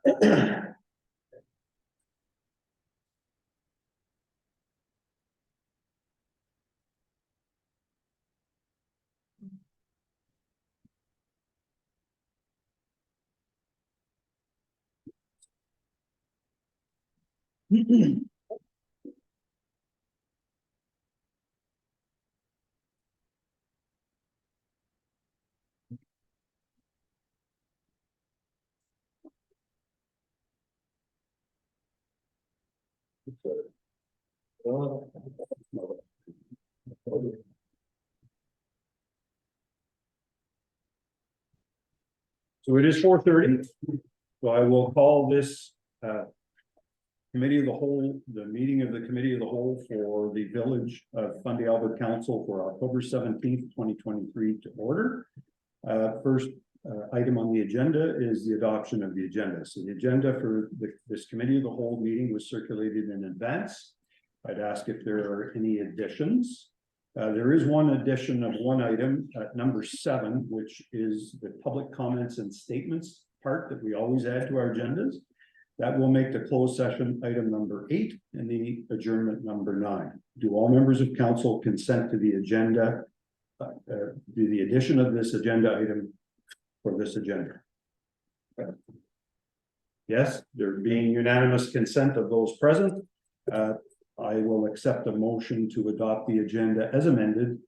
So it is 4:30. So I will call this committee of the whole, the meeting of the committee of the whole for the Village of Fundy Albert Council for October 17th, 2023 to order. First item on the agenda is the adoption of the agenda. So the agenda for this committee of the whole meeting was circulated in advance. I'd ask if there are any additions. There is one addition of one item at number 7, which is the public comments and statements part that we always add to our agendas. That will make the closed session item number 8 and the adjournment number 9. Do all members of council consent to the agenda, the addition of this agenda item for this agenda? Yes, there being unanimous consent of those present, I will accept a motion to adopt the agenda as amended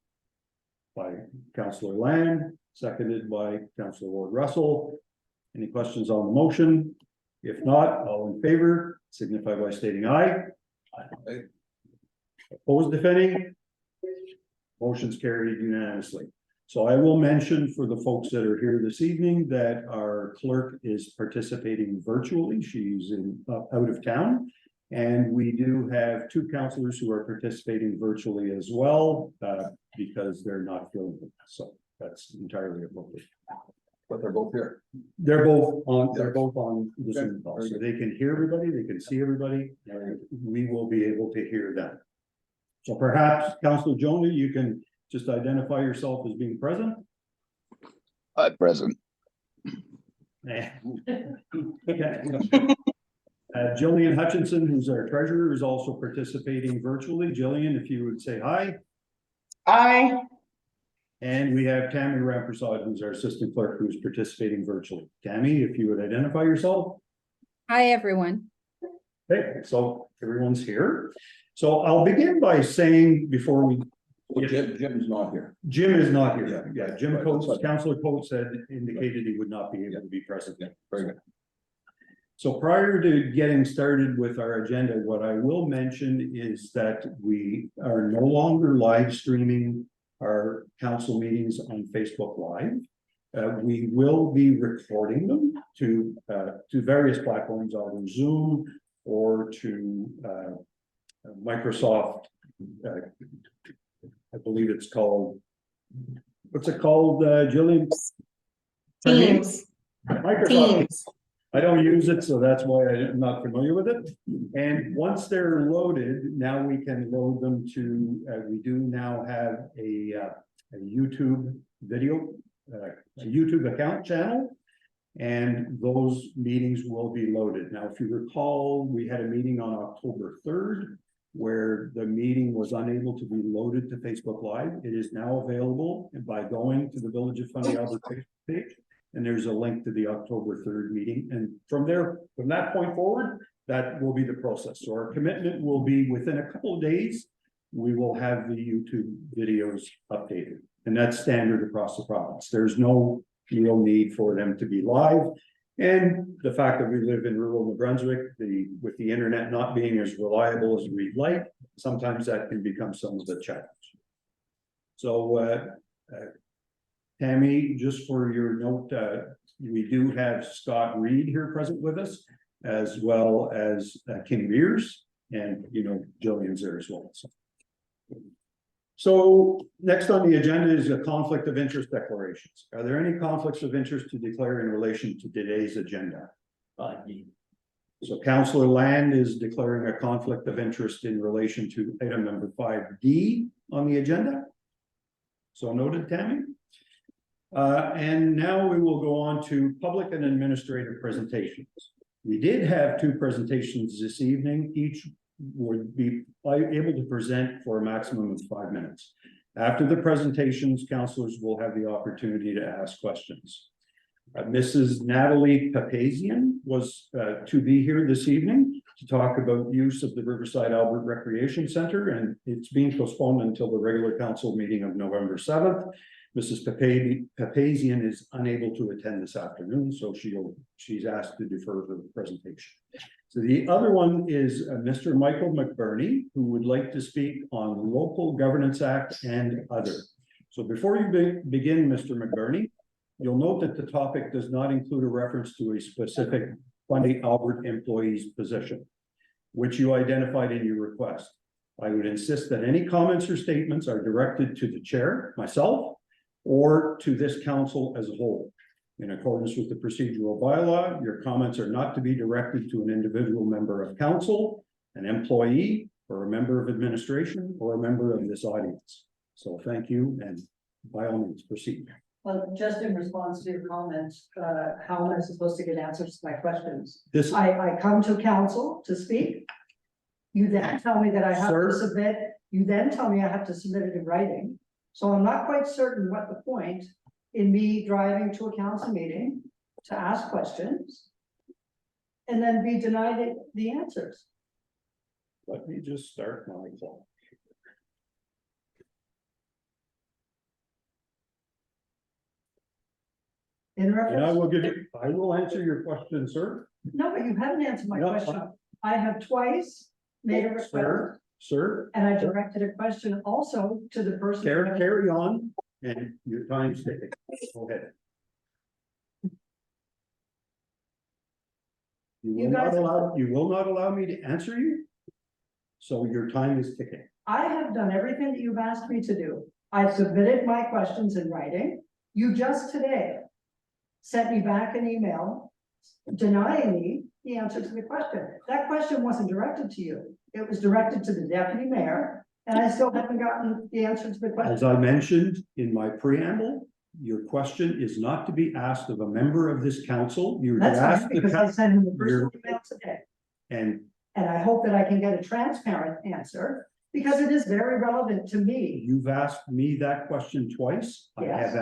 by Councillor Land, seconded by Councillor Ward Russell. Any questions on the motion? If not, all in favor, signify by stating aye. Aye. Opposed, if any? Motion's carried unanimously. So I will mention for the folks that are here this evening that our clerk is participating virtually. She's out of town. And we do have 2 councillors who are participating virtually as well, because they're not feeling it. So that's entirely appropriate. But they're both here. They're both on the Zoom call, so they can hear everybody, they can see everybody, and we will be able to hear them. So perhaps, Councillor Jonah, you can just identify yourself as being present. Present. Jillian Hutchinson, who's our treasurer, is also participating virtually. Jillian, if you would say hi. Aye. And we have Tammy Rampersad, who's our assistant clerk, who's participating virtually. Tammy, if you would identify yourself. Hi, everyone. Okay, so everyone's here. So I'll begin by saying before we. Jim's not here. Jim is not here. Yeah, Jim Coates, Councillor Coates had indicated he would not be able to be present. Yeah, very good. So prior to getting started with our agenda, what I will mention is that we are no longer live streaming our council meetings on Facebook Live. We will be recording them to various platforms, either Zoom or to Microsoft. I believe it's called. What's it called, Jillian? Teams. Microsoft. Teams. I don't use it, so that's why I'm not familiar with it. And once they're loaded, now we can load them to, we do now have a YouTube video, a YouTube account channel, and those meetings will be loaded. Now, if you recall, we had a meeting on October 3rd, where the meeting was unable to be loaded to Facebook Live. It is now available by going to the Village of Fundy Albert Facebook page. And there's a link to the October 3rd meeting. And from that point forward, that will be the process. So our commitment will be within a couple of days, we will have the YouTube videos updated. And that's standard across the province. There's no real need for them to be live. And the fact that we live in rural New Brunswick, with the internet not being as reliable as we'd like, sometimes that can become some of the challenge. So, Tammy, just for your note, we do have Scott Reed here present with us, as well as Kim Beers, and Jillian's there as well. So next on the agenda is a conflict of interest declarations. Are there any conflicts of interest to declare in relation to today's agenda? So Councillor Land is declaring a conflict of interest in relation to item number 5D on the agenda. So noted, Tammy. And now we will go on to public and administrative presentations. We did have two presentations this evening. Each would be able to present for a maximum of 5 minutes. After the presentations, councillors will have the opportunity to ask questions. Mrs. Natalie Papazian was to be here this evening to talk about use of the Riverside Albert Recreation Center, and it's being postponed until the regular council meeting of November 7th. Mrs. Papazian is unable to attend this afternoon, so she's asked to defer her presentation. So the other one is Mr. Michael McBurney, who would like to speak on Local Governance Act and other. So before you begin, Mr. McBurney, you'll note that the topic does not include a reference to a specific Fundy Albert employee's position, which you identified in your request. I would insist that any comments or statements are directed to the chair, myself, or to this council as a whole. In accordance with the procedural bylaw, your comments are not to be directed to an individual member of council, an employee, or a member of administration, or a member of this audience. So thank you, and by all means, proceed. Well, just in response to your comments, how am I supposed to get answers to my questions? This, I come to council to speak. You then tell me that I have Sir? to submit, you then tell me I have to submit it in writing. So I'm not quite certain what the point in me driving to a council meeting to ask questions and then be denied the answers. let me just start my clock. In And I reference, will give you, I will answer your question, sir. no, but you haven't answered my No, question. I have twice made a request Sir, and I directed a question also to the person. carry on, and your time's ticking. Go ahead. You guys- You will not allow me to answer you? So your time is ticking. I have done everything that you've asked me to do. I've submitted my questions in writing. You just today sent me back an email denying me the answer to the question. That question wasn't directed to you. It was directed to the deputy mayor, and I still haven't gotten the answer to the As question. I mentioned in my preamble, your question is not to be asked of a member of this council. You're to That's ask fine, the because I sent him the personal you're- email today. And And I hope that I can get a transparent answer, because it is very relevant to me. you've asked me that question twice. I Yes.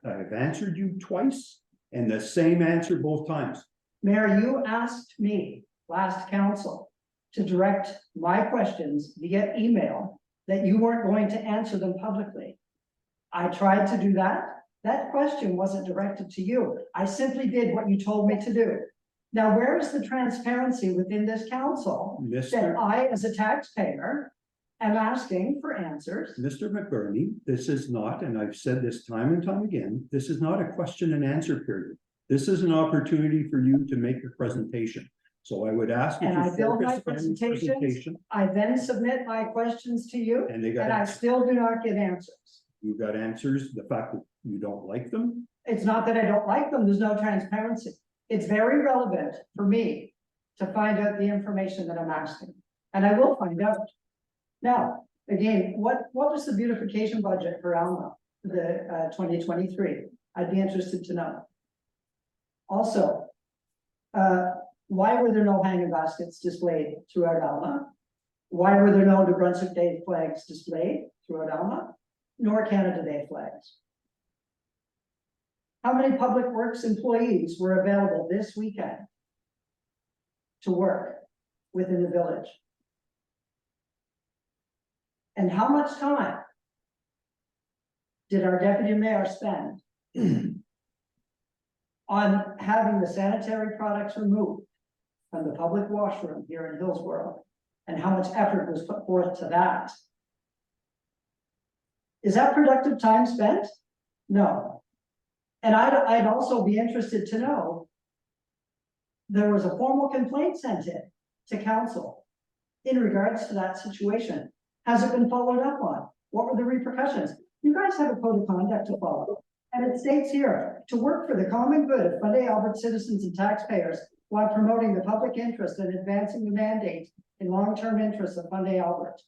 have answered you twice, and the same answer both times. Mayor, you asked me last council to direct my questions via email, that you weren't going to answer them publicly. I tried to do that. That question wasn't directed to you. I simply did what you told me to do. Now, where is the transparency within this council that Mr. I, as a taxpayer, am asking for answers? Mr. McBurney, this is not, and I've said this time and time again, this is not a question and answer period. This is an opportunity for you to make your presentation. So I would ask that And I you build my focus on your presentations. presentation. I then submit my questions to you, And they and I got, still do not get answers. you got answers, the fact that you don't like them. It's not that I don't like them, there's no transparency. It's very relevant for me to find out the information that I'm asking, and I will find out. Now, again, what was the beautification budget for Alma, the 2023? I'd be interested to know. Also, why were there no hanging baskets displayed throughout Alma? Why were there no New Brunswick Day flags displayed throughout Alma, nor Canada Day flags? How many public works employees were available this weekend to work within the village? And how much time did our deputy mayor spend on having the sanitary products removed from the public washroom here in Hillsborough? And how much effort was put forth to that? Is that productive time spent? No. And I'd also be interested to know, there was a formal complaint sent in to council in regards to that situation. Has it been followed up on? What were the repercussions? You guys have a code of conduct to follow. And it states here, to work for the common good of Fundy Albert citizens and taxpayers while promoting the public interest and advancing the mandate in long-term interests of Fundy Albert.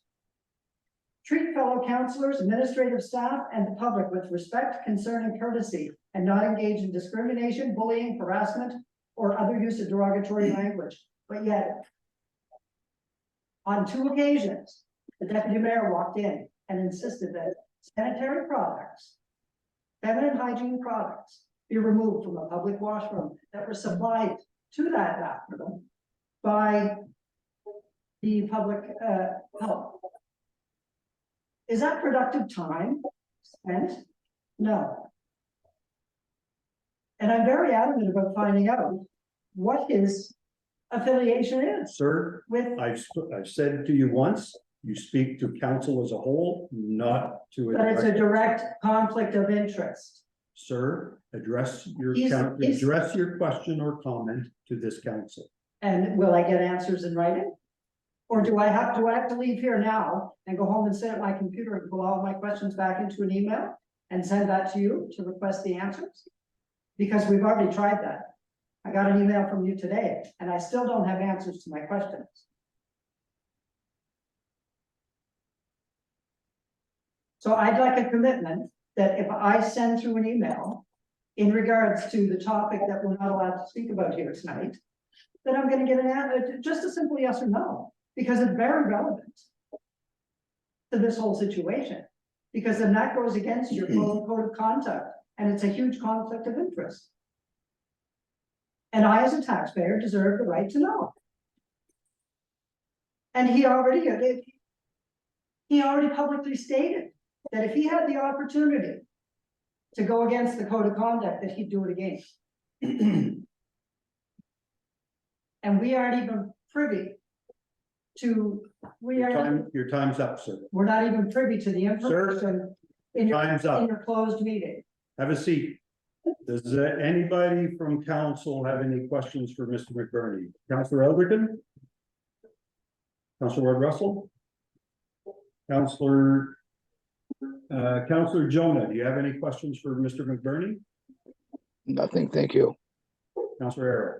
Treat fellow councillors, administrative staff, and the public with respect, concern, and courtesy, and not engage in discrimination, bullying, harassment, or other use of derogatory language, but yet on 2 occasions, the deputy mayor walked in and insisted that sanitary products, feminine hygiene products, be removed from a public washroom that were supplied to that bathroom by the public health. Is that productive time spent? No. And I'm very adamant about finding out what his affiliation is Sir, with, I've said to you once, you speak to council as a whole, not to. but it's a direct conflict of interest. Sir, address your, He's- address your question or comment to this council. And will I get answers in writing? Or do I have to leave here now and go home and sit at my computer and pull all my questions back into an email and send that to you to request the answers? Because we've already tried that. I got an email from you today and I still don't have answers to my questions. So I'd like a commitment that if I send through an email in regards to the topic that we're not allowed to speak about here tonight, that I'm gonna get an answer, just a simple yes or no, because it's very relevant to this whole situation. Because then that goes against your code of conduct, and it's a huge conflict of interest. And I, as a taxpayer, deserve the right to know. And he already publicly stated that if he had the opportunity to go against the code of conduct, that he'd do it again. And we aren't even privy to, Your time's up, sir. we're not even privy to the information in Time's up. your closed meeting. Have a seat. Does anybody from council have any questions for Mr. McBurney? Councillor Elderton? Councillor Ward Russell? Councillor Jonah, do you have any questions for Mr. McBurney? Nothing, thank you. Councillor Arrow?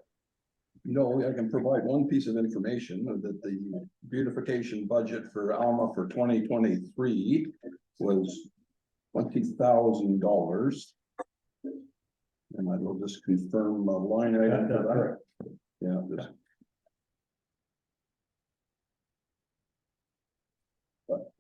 No, I can provide one piece of information that the beautification budget for Alma for 2023 was $20,000. And I will just confirm a line item for that. Yeah, just. But,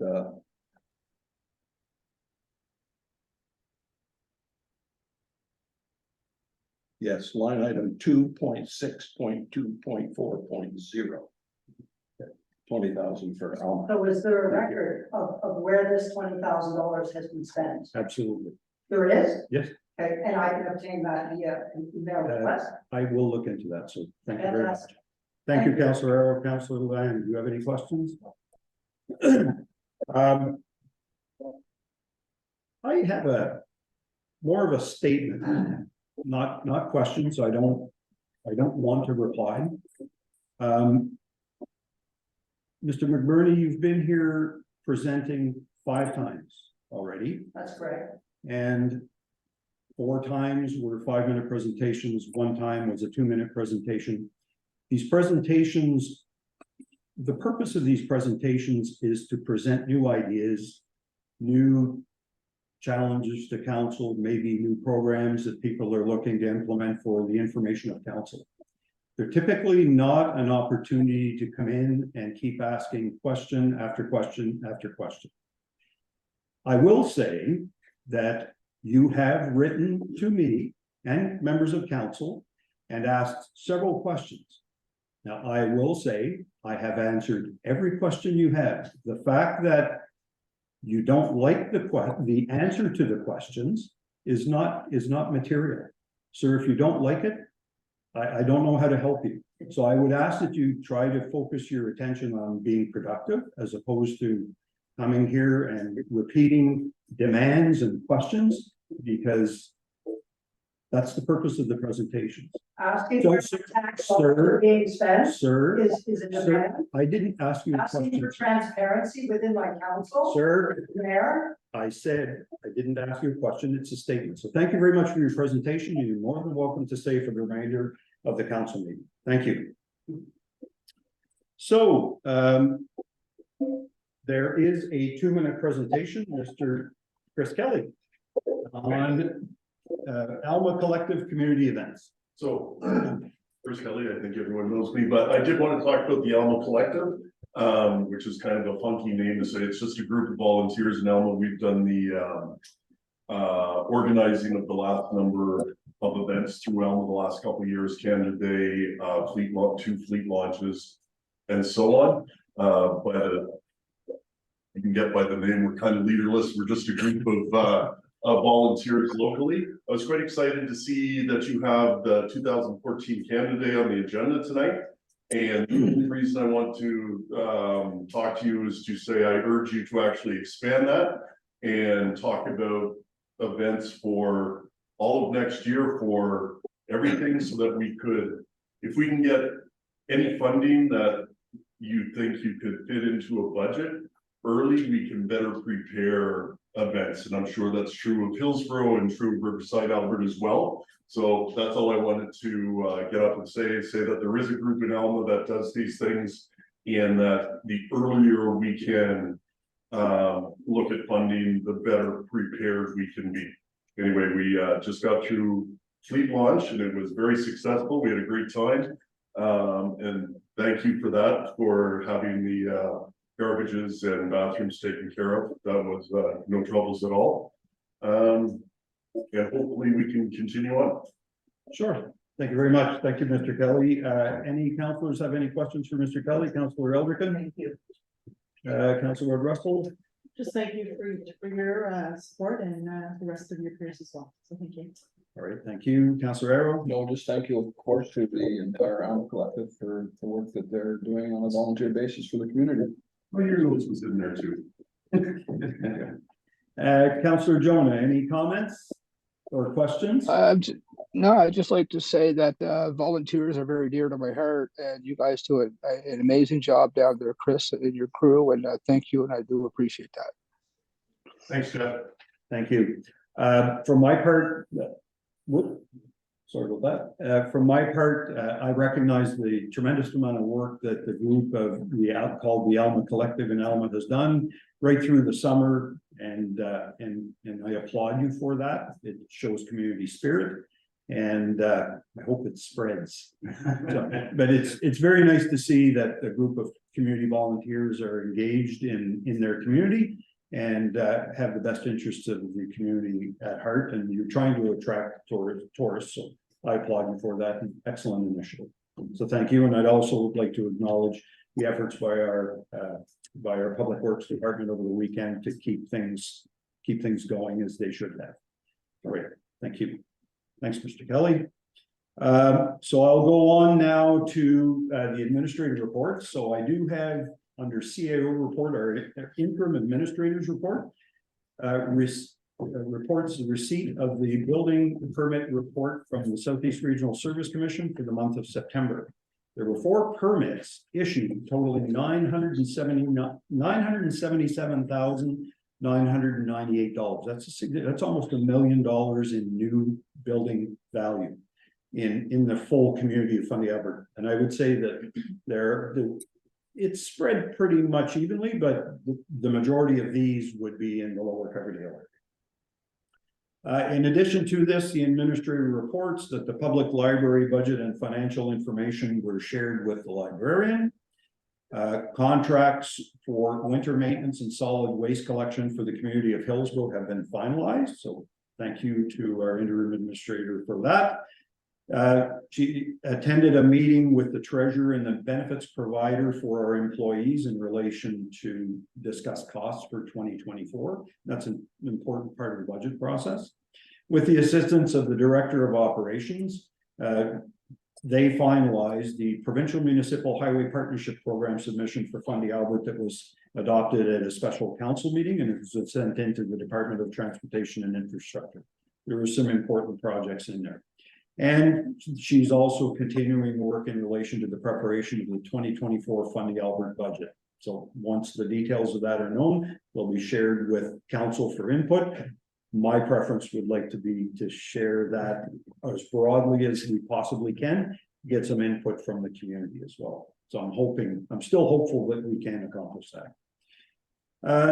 yes, line item 2.6.2.4.0. 20,000 for Alma. So is there a record of where this $20,000 has been spent? Absolutely. There is? Yes. Okay, and I can obtain that via an email request. I will look into that, sir. Thank you very much. Fantastic. Thank you, Councillor Arrow. Councillor Land, do you have any questions? I have more of a statement, not questions. I don't want to reply. Mr. McBurney, you've been here presenting 5 times already, That's correct. and 4 times were 5-minute presentations. 1 time was a 2-minute presentation. These presentations, the purpose of these presentations is to present new ideas, new challenges to council, maybe new programs that people are looking to implement for the information of council. They're typically not an opportunity to come in and keep asking question after question after question. I will say that you have written to me and members of council and asked several questions. Now, I will say I have answered every question you have. The fact that you don't like the answer to the questions is not material. Sir, if you don't like it, I don't know how to help you. So I would ask that you try to focus your attention on being productive as opposed to coming here and repeating demands and questions, because that's the purpose of the presentations. Asking So, for tax dollars being spent Sir, is a demand. I didn't ask you a Asking for question. transparency within my council. Sir, Mayor, I said, I didn't ask you a question, it's a statement. So thank you very much for your presentation. You're more than welcome to stay for the remainder of the council meeting. Thank you. So, there is a 2-minute presentation, Mr. Chris Kelly, on Alma Collective Community Events. So, Chris Kelly, I think everyone knows me, but I did want to talk about the Alma Collective, which is kind of a funky name to say. It's just a group of volunteers in Alma. We've done the organizing of the last number of events through Alma the last couple of years, Canada Day, two fleet launches, and so on. You can get by the name, we're kind of leaderless. We're just a group of volunteers locally. I was quite excited to see that you have the 2014 Canada Day on the agenda tonight. And the reason I want to talk to you is to say I urge you to actually expand that and talk about events for all of next year for everything, so that we could, if we can get any funding that you think you could fit into a budget early, we can better prepare events. And I'm sure that's true of Hillsborough and true of Riverside, Alberta as well. So that's all I wanted to get up and say that there is a group in Alma that does these things, and that the earlier we can look at funding, the better prepared we can be. Anyway, we just got through fleet launch and it was very successful. We had a great time. And thank you for that, for having the garbages and bathrooms taken care of. That was no troubles at all. And hopefully we can continue on. Sure. Thank you very much. Thank you, Mr. Kelly. Any councillors have any questions for Mr. Kelly? Councillor Elderkin? Thank you. Councillor Russell? Just thank you for your support and the rest of your peers as well. So thank you. All right, thank you. Councillor Arrow? No, just thank you, of course, to the entire Alma Collective for the work that they're doing on a volunteer basis for the community. Oh, your notes was in there too. Councillor Jonah, any comments or questions? No, I'd just like to say that volunteers are very dear to my heart, and you guys do an amazing job down there, Chris, and your crew, and thank you, and I do appreciate that. Thanks, Jeff. Thank you. For my part, sorry about that. For my part, I recognize the tremendous amount of work that the group of called the Alma Collective in Alma has done right through the summer, and I applaud you for that. It shows community spirit, and I hope it spreads. But it's very nice to see that a group of community volunteers are engaged in their community and have the best interests of the community at heart, and you're trying to attract tourists. So I applaud you for that. Excellent initiative. So thank you. And I'd also like to acknowledge the efforts by our Public Works Department over the weekend to keep things going as they should have. All right. Thank you. Thanks, Mr. Kelly. So I'll go on now to the administrative report. So I do have under CAO report, our interim administrators report, reports the receipt of the building permit report from the Southeast Regional Service Commission for the month of September. There were 4 permits issued totaling $977,998. That's almost $1 million in new building value in the full community of Fundy, Alberta. And I would say that it's spread pretty much evenly, but the majority of these would be in the lower Coverdale area. In addition to this, the administrator reports that the public library budget and financial information were shared with the librarian. Contracts for winter maintenance and solid waste collection for the community of Hillsborough have been finalized. So thank you to our interim administrator for that. She attended a meeting with the treasurer and the benefits provider for our employees in relation to discuss costs for 2024. That's an important part of the budget process. With the assistance of the director of operations, they finalized the provincial municipal highway partnership program submission for Fundy, Alberta that was adopted at a special council meeting, and it was sent into the Department of Transportation and Infrastructure. There were some important projects in there. And she's also continuing work in relation to the preparation of the 2024 Fundy Alberta budget. So once the details of that are known, they'll be shared with council for input. My preference would like to be to share that as broadly as we possibly can, get some input from the community as well. So I'm still hopeful that we can accomplish that.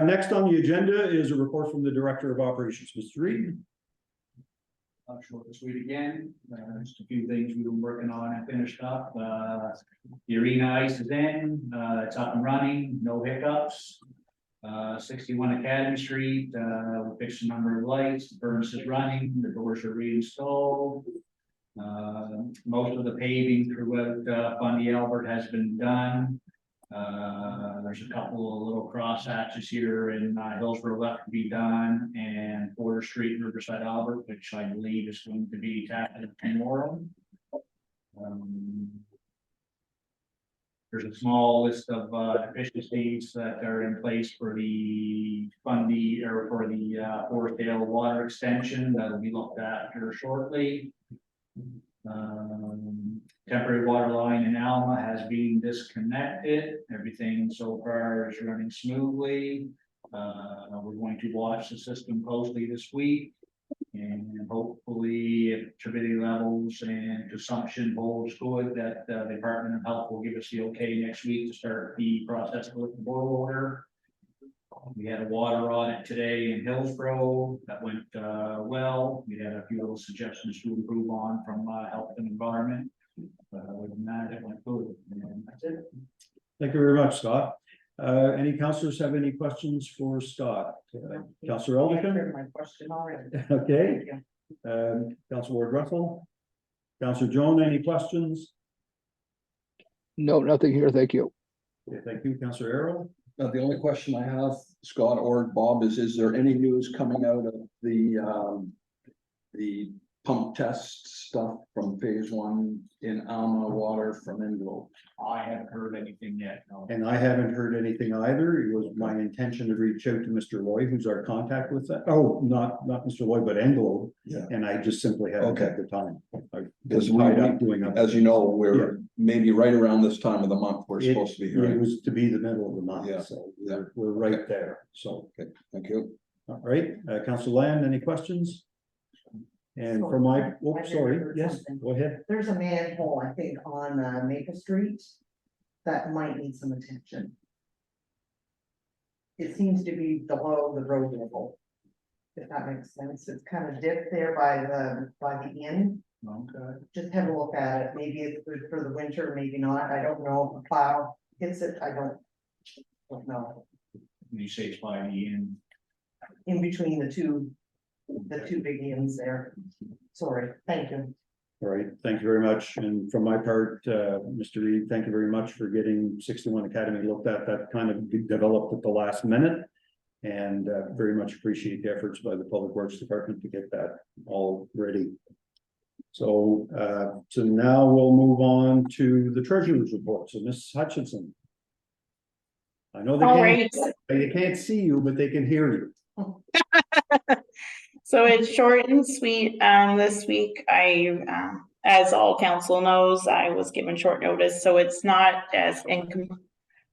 Next on the agenda is a report from the Director of Operations, Mr. Reed. Short and sweet again, just a few things we've been working on and finished up, the arena ice is in, it's up and running, no hiccups. 61 Academy Street, we fixed a number of lights, the furnace is running, the doors are reinstalled. Most of the paving throughout Fundy Albert has been done. There's a couple of little cross hatches here in Hillsborough left to be done, and Border Street, Riverside Albert, which I believe is going to be tapped tomorrow. There's a small list of deficiencies that are in place for the Fundy or for the Forestdale water extension that'll be looked at here shortly. Temporary water line in Alma has been disconnected. Everything so far is running smoothly. We're going to watch the system closely this week. And hopefully if turbidity levels and consumption holds good, that the Department of Health will give us the okay next week to start the process with the boil order. We had a water audit today in Hillsborough that went well. We had a few little suggestions to improve on from Health and Environment. Other than that, it went good. And that's it. Thank you very much, Scott. Any councillors have any questions for Scott? Councillor Elderton? Answered my question already. Okay. Thank you. Councillor Ward Russell? Councillor Joan, any questions? No, nothing here. Thank you. Okay, thank you. Councillor Arrow? The only question I have, Scott or Bob, is there any news coming out of the pump test stuff from phase 1 in Alma water from Envelope? I haven't heard anything yet. No. And I haven't heard anything either. It was my intention to reach out to Mr. Lloyd, who's our contact with that. Oh, not Mr. Lloyd, but Envelope. Yeah. And I just simply haven't had the time. I've Because been tied up doing other as you know, we're Yeah. maybe right around this time of the month, we're It- supposed to be It here. was to be the middle of the month, Yeah. so Yeah. we're right there. So, Okay, thank you. all right, Councillor Land, any questions? And So, for my, I oops, sorry, remembered yes, something. go ahead. There's a manhole, I think, on Maple Street that might need some attention. It seems to be below the road level. If that makes sense, it's kind of dipped there by the inn. Okay. Just have a look at it. Maybe it's good for the winter, maybe not. I don't know. If the plow hits it, I don't know. When you say it's by the end, In between the two big inns there. Sorry, thank you. All right, thank you very much. And from my part, Mr. Reed, thank you very much for getting 61 Academy looked at. That kind of developed at the last minute. And very much appreciate the efforts by the Public Works Department to get that all ready. So now we'll move on to the treasurer's report. So Ms. Hutchinson. I know they can't see you, but they can hear you. So it's short and sweet. This week, as all council knows, I was given short notice, so it's not as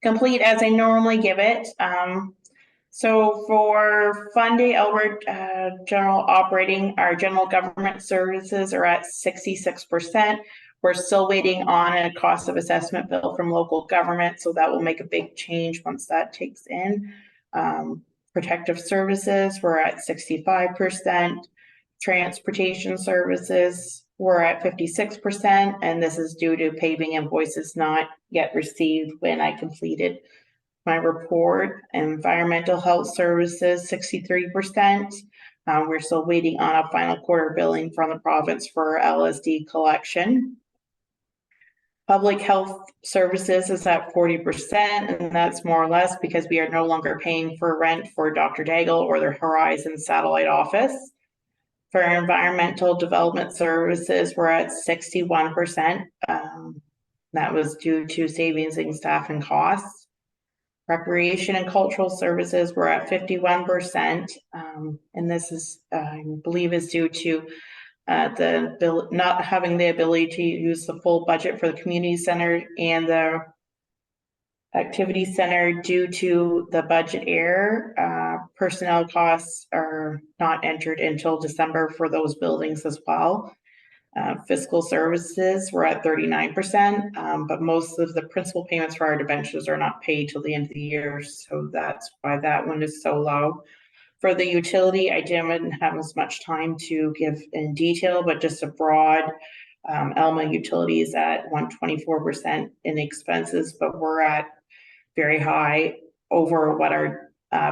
complete as I normally give it. So for Fundy Albert general operating, our general government services are at 66%. We're still waiting on a cost of assessment bill from local government, so that will make a big change once that takes in. Protective services, we're at 65%. Transportation services, we're at 56%, and this is due to paving invoices not yet received when I completed my report. Environmental health services, 63%. We're still waiting on a final quarter billing from the province for LSD collection. Public health services is at 40%, and that's more or less because we are no longer paying for rent for Dr. Daigle or the Horizon satellite office. For environmental development services, we're at 61%. That was due to savings in staff and costs. Recreation and cultural services, we're at 51%. And this is, I believe, is due to not having the ability to use the full budget for the community center and the activity center due to the budget error. Personnel costs are not entered until December for those buildings as well. Fiscal services, we're at 39%, but most of the principal payments for our debentures are not paid till the end of the year, so that's why that one is so low. For the utility, I didn't have as much time to give in detail, but just a broad, Alma utilities at 124% in expenses, but we're at very high over what our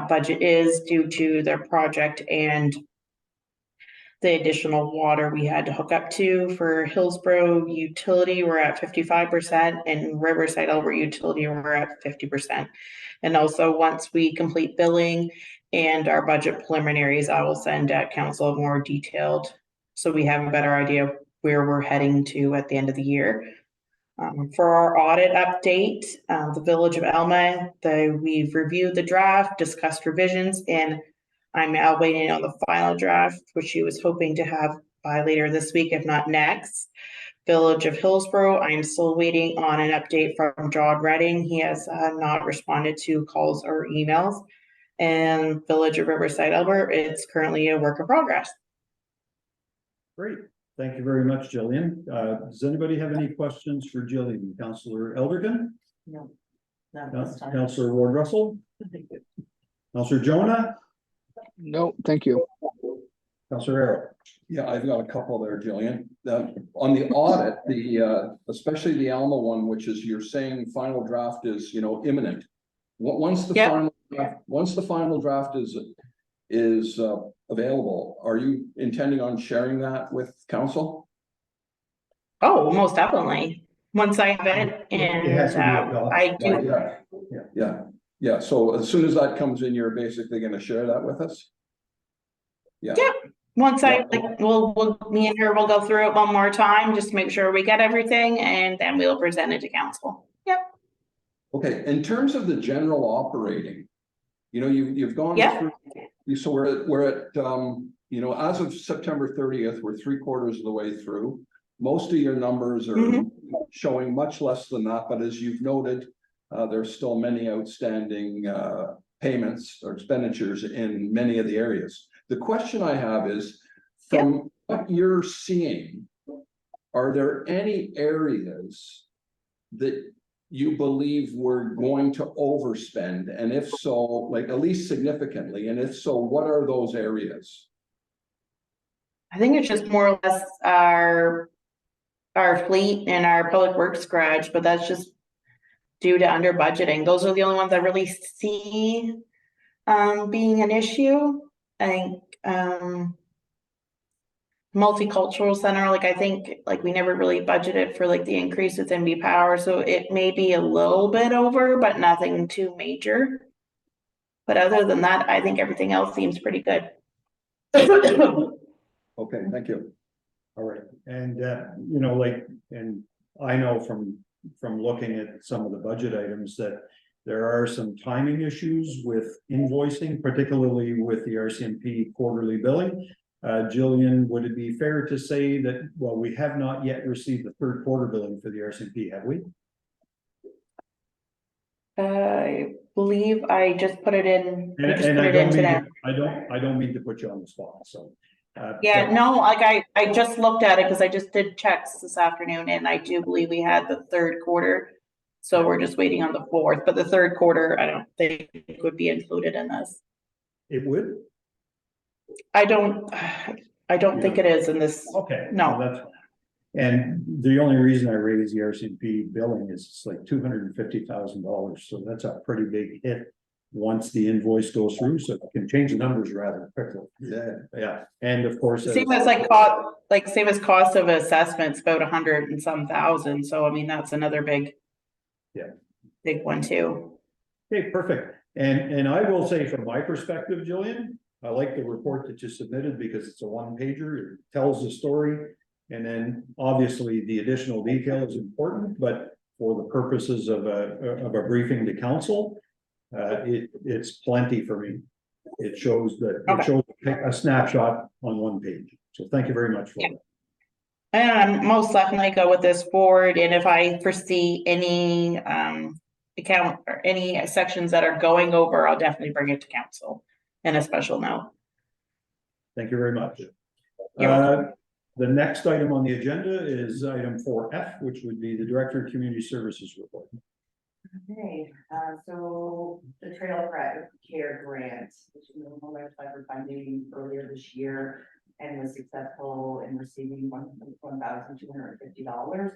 budget is due to their project and the additional water we had to hook up to. For Hillsborough utility, we're at 55%, and Riverside Alberta utility, we're at 50%. And also, once we complete billing and our budget preliminaries, I will send council more detailed, so we have a better idea of where we're heading to at the end of the year. For our audit update, the Village of Alma, we've reviewed the draft, discussed revisions, and I'm now waiting on the final draft, which she was hoping to have by later this week, if not next. Village of Hillsborough, I'm still waiting on an update from John Redding. He has not responded to calls or emails. And Village of Riverside, Alberta, it's currently a work in progress. Great. Thank you very much, Jillian. Does anybody have any questions for Jillian? Councillor Elderton? No. Not this time. Councillor Ward Russell? Councillor Jonah? No, thank you. Councillor Arrow? Yeah, I've got a couple there, Jillian. On the audit, especially the Alma one, which is, you're saying final draft is, imminent. Once the final draft is available, are you intending on sharing that with council? Oh, most definitely. Once I have it, and I do. Yeah. So as soon as that comes in, you're basically going to share that with us? Yeah. Once me and her will go through it one more time, just to make sure we get everything, and then we'll present it to council. Yep. Okay, in terms of the general operating, you've gone through, so we're at, as of September 30th, we're 3/4 of the way through. Most of your numbers are showing much less than that, but as you've noted, there's still many outstanding payments or expenditures in many of the areas. The question I have is, from what you're seeing, are there any areas that you believe we're going to overspend? And if so, like at least significantly, and if so, what are those areas? I think it's just more or less our fleet and our public works garage, but that's just due to under budgeting. Those are the only ones I really see being an issue. I think multicultural center, I think we never really budgeted for the increase with NB Power, so it may be a little bit over, but nothing too major. But other than that, I think everything else seems pretty good. Okay, thank you. All right, and and I know from looking at some of the budget items that there are some timing issues with invoicing, particularly with the RCMP quarterly billing. Jillian, would it be fair to say that, well, we have not yet received the third quarter billing for the RCMP, have we? I believe I just put it in. I don't mean to put you on the spot, so. No, I just looked at it because I just did checks this afternoon, and I do believe we had the third quarter. So we're just waiting on the fourth, but the third quarter, I don't think would be included in this. It would? I don't think it is in this. Okay. No. Well, that's fine. And the only reason I raised the RCMP billing is it's like $250,000. So that's a pretty big hit once the invoice goes through. So it can change the numbers rather quickly. Yeah. And of course, same as cost of assessments, about 100 and some thousand. So I mean, that's another big one too. Okay, perfect. And I will say from my perspective, Jillian, I like the report that you submitted because it's a one-pager. It tells the story. And then obviously the additional detail is important, but for the purposes of a briefing to council, it's plenty for me. It shows a snapshot on one page. So thank you very much for that. And most definitely go with this forward. And if I foresee any account or any sections that are going over, I'll definitely bring it to council in a special note. Thank you very much. The next item on the agenda is item 4F, which would be the Director of Community Services report. Okay, so the Trail Care Grant, which on the website for Fundy earlier this year and was successful in receiving $1,250 for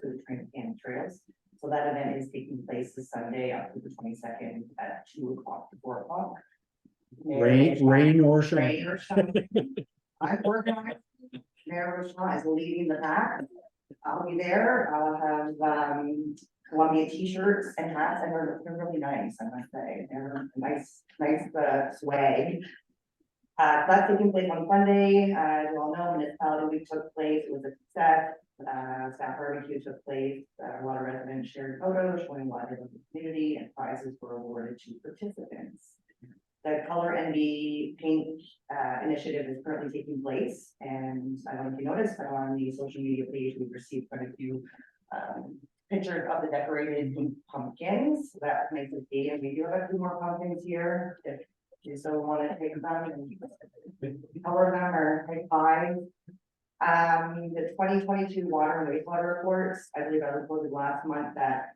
the Train Can Trails. So that event is taking place this Sunday, October 22nd at 2 o'clock to 4 o'clock. Rain or shine. Rain or shine. I'm working on it. Mayor Rochelle is leading the pack. I'll be there. I'll have Columbia t-shirts and hats, and they're really nice, I must say. They're nice swag. That's taking place on Sunday. As you all know, municipality week took place. It was a success. Staff barbecue took place. A lot of residents shared photos showing what they did in the community, and prizes were awarded to participants. The Color NB Paint initiative is currently taking place, and I don't know if you noticed, but on the social media page, we've received quite a few pictures of the decorated pumpkins. So that makes it see, and we do have a few more pumpkins here. If you so want to take them and color them or take 5. The 2022 water and wastewater reports, I believe I reported last month that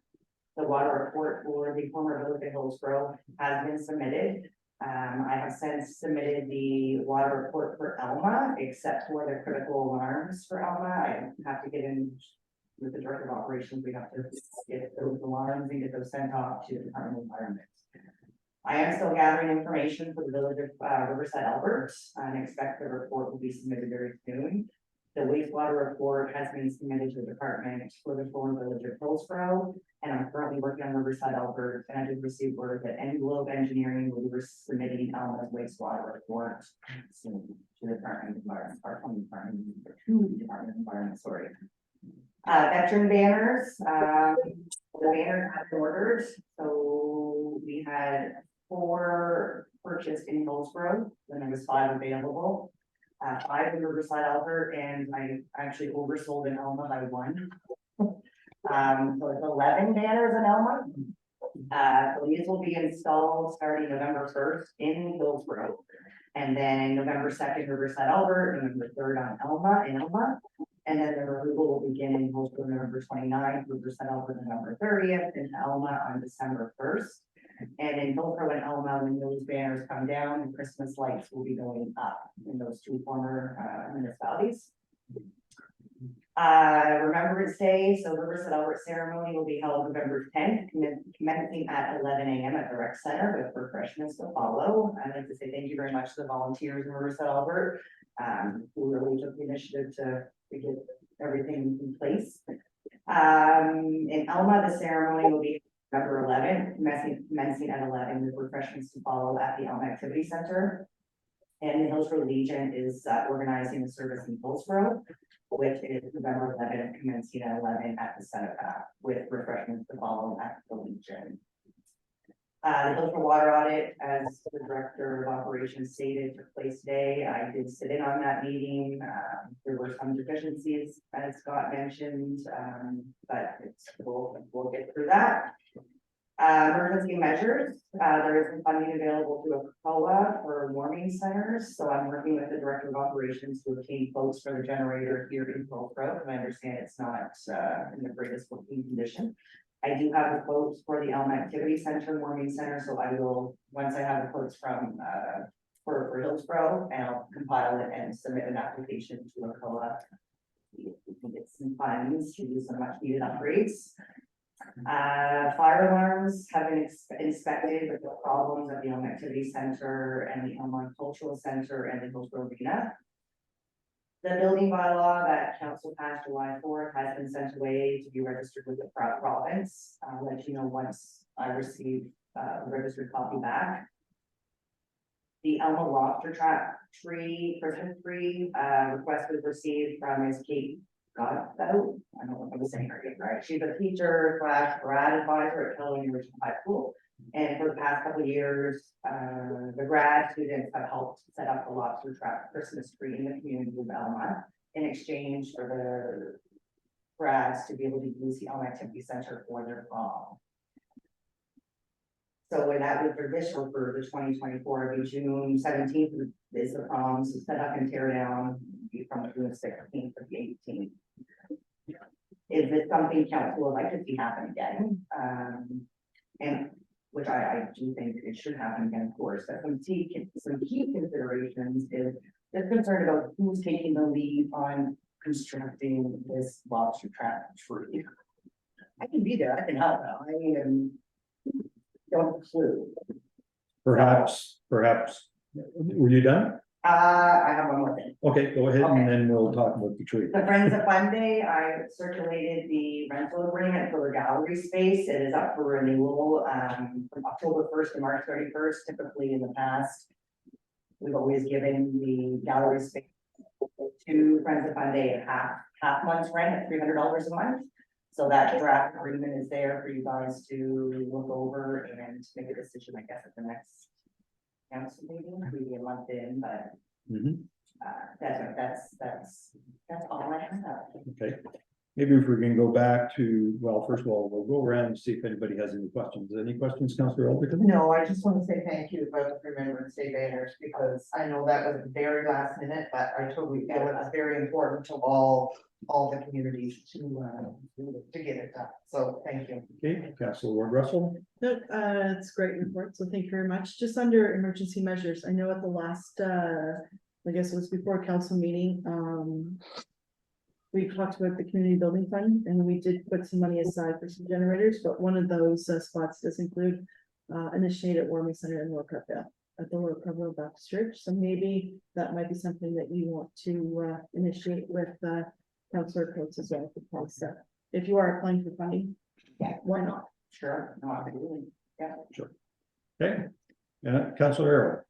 the water report for the former village of Hillsborough has been submitted. I have since submitted the water report for Elma, except for the critical alarms for Elma. I have to get in with the director of operations. We have to get those alarms and get those sent off to the Department of Environment. I am still gathering information for the village of Riverside, Albert, and expect the report will be submitted very soon. The wastewater report has been submitted to the department for the former village of Hillsborough, and I'm currently working on Riverside, Albert, and I did receive word that Envelope Engineering will be submitting Alma's wastewater report soon to the Department of Environment, to the Department of Environment, sorry. Veteran banners, the banners have been ordered, so we had 4 purchased in Hillsborough, then there was 5 available. 5 in Riverside, Albert, and I actually oversold in Elma by 1. So it's 11 banners in Elma. So these will be installed starting November 1st in Hillsborough. And then November 2nd, Riverside, Albert, November 3rd on Elma, and then the removal will begin in Hillsborough November 29th, Riverside, Albert, November 30th, and Elma on December 1st. And in Hillsborough and Elma, when those banners come down, the Christmas lights will be going up in those 2 former municipalities. Remembrance Day, so the Riverside Albert ceremony will be held November 10th, commencing at 11 a.m. at the rec center with refreshments to follow. I'd like to say thank you very much to the volunteers in Riverside Albert, who really took the initiative to get everything in place. In Elma, the ceremony will be November 11th, commencing at 11 with refreshments to follow at the Elma Activity Center. And the Hillsborough Legion is organizing the service in Hillsborough, which is November 11th, commencing at 11 at the Seneca with refreshments to follow at the Legion. The Hillsborough water audit, as the director of operations stated, took place today. I did sit in on that meeting. There were some deficiencies, as Scott mentioned, but we'll get through that. Emergency measures, there is some funding available through a COA for warming centers. So I'm working with the director of operations to obtain quotes for the generator here in Hillsborough, and I understand it's not in the greatest working condition. I do have the quotes for the Elma Activity Center warming center, so I will, once I have the quotes from for Hillsborough, and I'll compile it and submit an application to a COA. We can get some funds to do some much needed upgrades. Fire alarms have been inspected with the problems at the Elma Activity Center and the Elma Cultural Center and the Hillsborough Arena. The building bylaw that council passed July 4th has been sent away to be registered with the province. I'll let you know once I receive a registered copy back. The Elma Lobster Trap tree, Christmas tree, request was received from Ms. Kate Godbout. I don't know if I'm saying her name right. She's a teacher / grad advisor at Keller University High School. And for the past couple of years, the grad students have helped set up the lobster trap Christmas tree in the community of Elma in exchange for the grads to be able to use the Elma Activity Center for their prom. So when that was for this year for the 2024, it'll be June 17th is the prom, so set up and tear down from June 16th to the 18th. Is this something council would like to see happen again? And which I do think it should happen again, of course, but some key considerations is they're concerned about who's taking the lead on constructing this lobster trap tree. I can be there, I can help out, I don't have a clue. Perhaps, were you done? I have one more thing. Okay, go ahead, Okay. and then we'll talk about the tree. The Friends of Fundy, I circulated the rental agreement for the gallery space. It is up for renewal, from October 1st to March 31st. Typically in the past, we've always given the gallery space to Friends of Fundy at half month's rent at $300 a month. So that draft agreement is there for you guys to look over and make a decision, I guess, at the next council meeting, maybe a month in, but Mhm. that's all I have. Okay, maybe if we can go back to, well, first of all, we'll go around and see if anybody has any questions. Any questions, Councillor Alderton? No, I just want to say thank you about the Remembrance Day banners, because I know that was very last minute, but I totally feel it was very important to all the communities to get it done. So thank you. Okay, Councillor Ward Russell? No, it's a great report, so thank you very much. Just under emergency measures, I know at the last, I guess it was before council meeting, we talked about the community building fund, and we did put some money aside for some generators, but one of those spots does include initiate at Warming Center in Lower Parkville, at the Lower Parkville Baptist Church, so maybe that might be something that you want to initiate with Councillor Coates as well, because if you are applying for funding, Yeah. why not? Sure, no, absolutely, yeah. Okay, Councillor Arrow?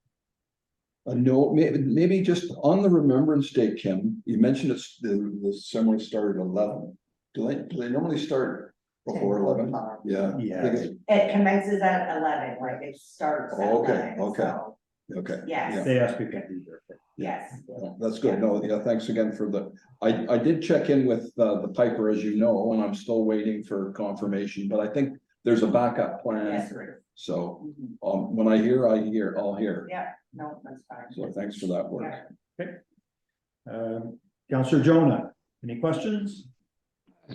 No, maybe just on the Remembrance Day, Kim, you mentioned the ceremony started at 11. Do they normally start before 11? Yeah. Yeah. I think It commences at 11, like it starts at Okay, 11, okay. so, Okay. yes, They asked if you could be there. yes. That's good. No, yeah, thanks again for I did check in with the Piper, as you know, and I'm still waiting for confirmation, but I think there's a backup plan. Yes, there is. So, Mhm. when I hear, I'll hear. Yeah, no, that's fine. So thanks for that work. Yeah. Councillor Jonah, any questions?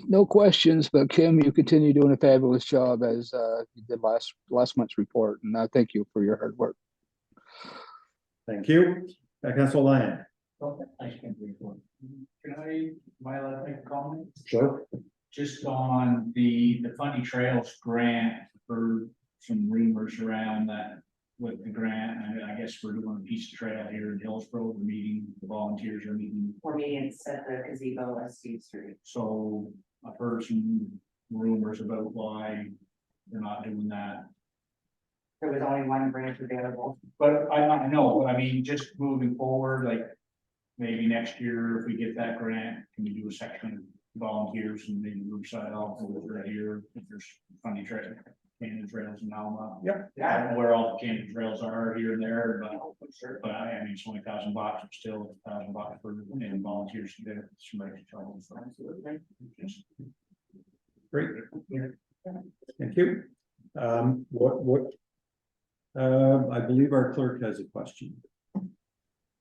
No questions, but Kim, you continue doing a fabulous job as you did last month's report, and thank you for your hard work. Thank you. Councillor Lyon? Can am I allowed to make a comment? Sure. Just on the Fundy Trails grant, for some rumors around that with the grant, I guess we're doing a piece of trail here in Hillsborough, we're meeting, the volunteers are meeting. For me, it's at the gazebo at Steve Street. So I've heard some rumors about why they're not doing that. There was only one branch available. But I know, but I mean, just moving forward, like maybe next year, if we get that grant, can we do a section of volunteers and maybe Riverside right here, if there's Fundy trail, Canyon trails in Alma. Yep. I don't know where all the Canyon trails are here and there, but I mean, it's only $1,000, but still $1,000 for any volunteers to do it. Somebody to travel. Just Great. Thank you. I believe our clerk has a question.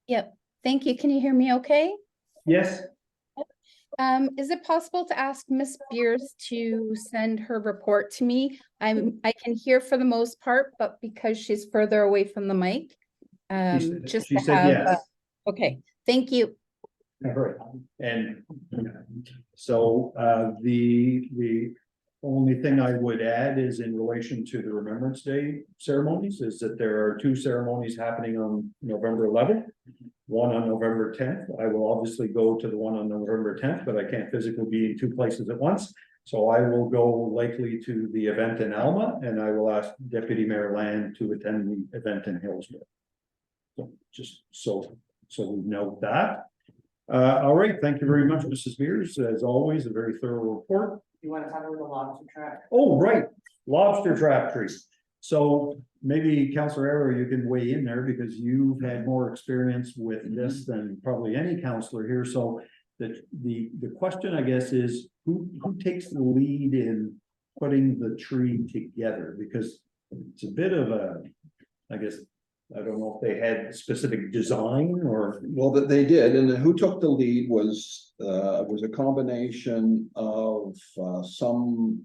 Yep, thank you. Can you hear me okay? Yes, Is it possible to ask Miss Beers to send her report to me? I can hear for the most part, but because she's further away from the mic. Just she to said have, yes. okay, thank you. Right. And so the only thing I would add is in relation to the Remembrance Day ceremonies is that there are 2 ceremonies happening on November 11th. One on November 10th. I will obviously go to the one on November 10th, but I can't physically be in 2 places at once. So I will go likely to the event in Alma, and I will ask Deputy Mayor Land to attend the event in Hillsborough. So just so we know that. All right, thank you very much, Mrs. Beers. As always, a very thorough report. You want to talk about the lobster trap? Oh, right, lobster trap trees. So maybe Councillor Arrow, you can weigh in there because you've had more experience with this than probably any councillor here. So the question, I guess, is who takes the lead in putting the tree together? Because it's a bit of a, I guess, I don't know if they had specific design or. Well, that they did, and who took the lead was a combination of some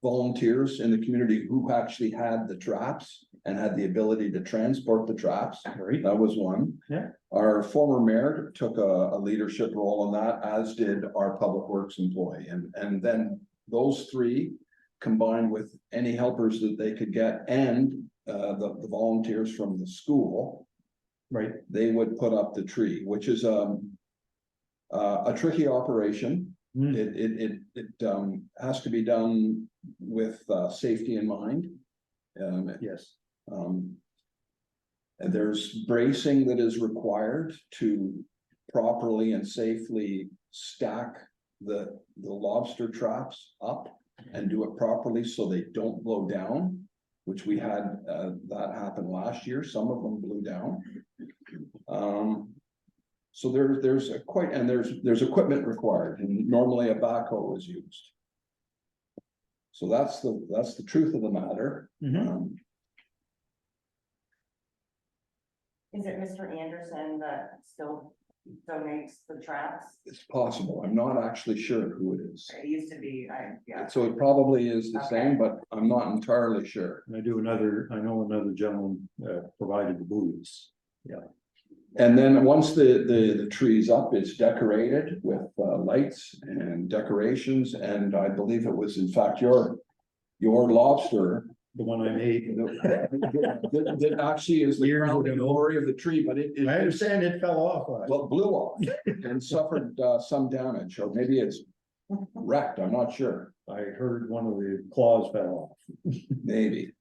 volunteers in the community who actually had the traps and had the ability to transport the traps. Right. That was one. Yeah. Our former mayor took a leadership role in that, as did our public works employee. And then those three, combined with any helpers that they could get and the volunteers from the school, Right. they would put up the tree, which is a tricky operation. Mm. It has to be done with safety in mind. Yes. And there's bracing that is required to properly and safely stack the lobster traps up and do it properly so they don't blow down, which we had that happen last year. Some of them blew down. So there's equipment required, and normally a backhoe is used. So that's the truth of the matter. Mhm. Is it Mr. Anderson that still donates the traps? It's possible. I'm not actually sure who it is. It used to be, yeah. So it probably is the Okay. same, but I'm not entirely sure. I know another gentleman provided the booths. Yeah. And then once the tree's up, it's decorated with lights and decorations, and I believe it was in fact your lobster The one I made. that actually is the Years crowning ago. glory of the tree, but it I understand it fell off. well, it blew off and suffered some damage, or maybe it's wrecked, I'm not sure, I heard one of the claws fell off. maybe.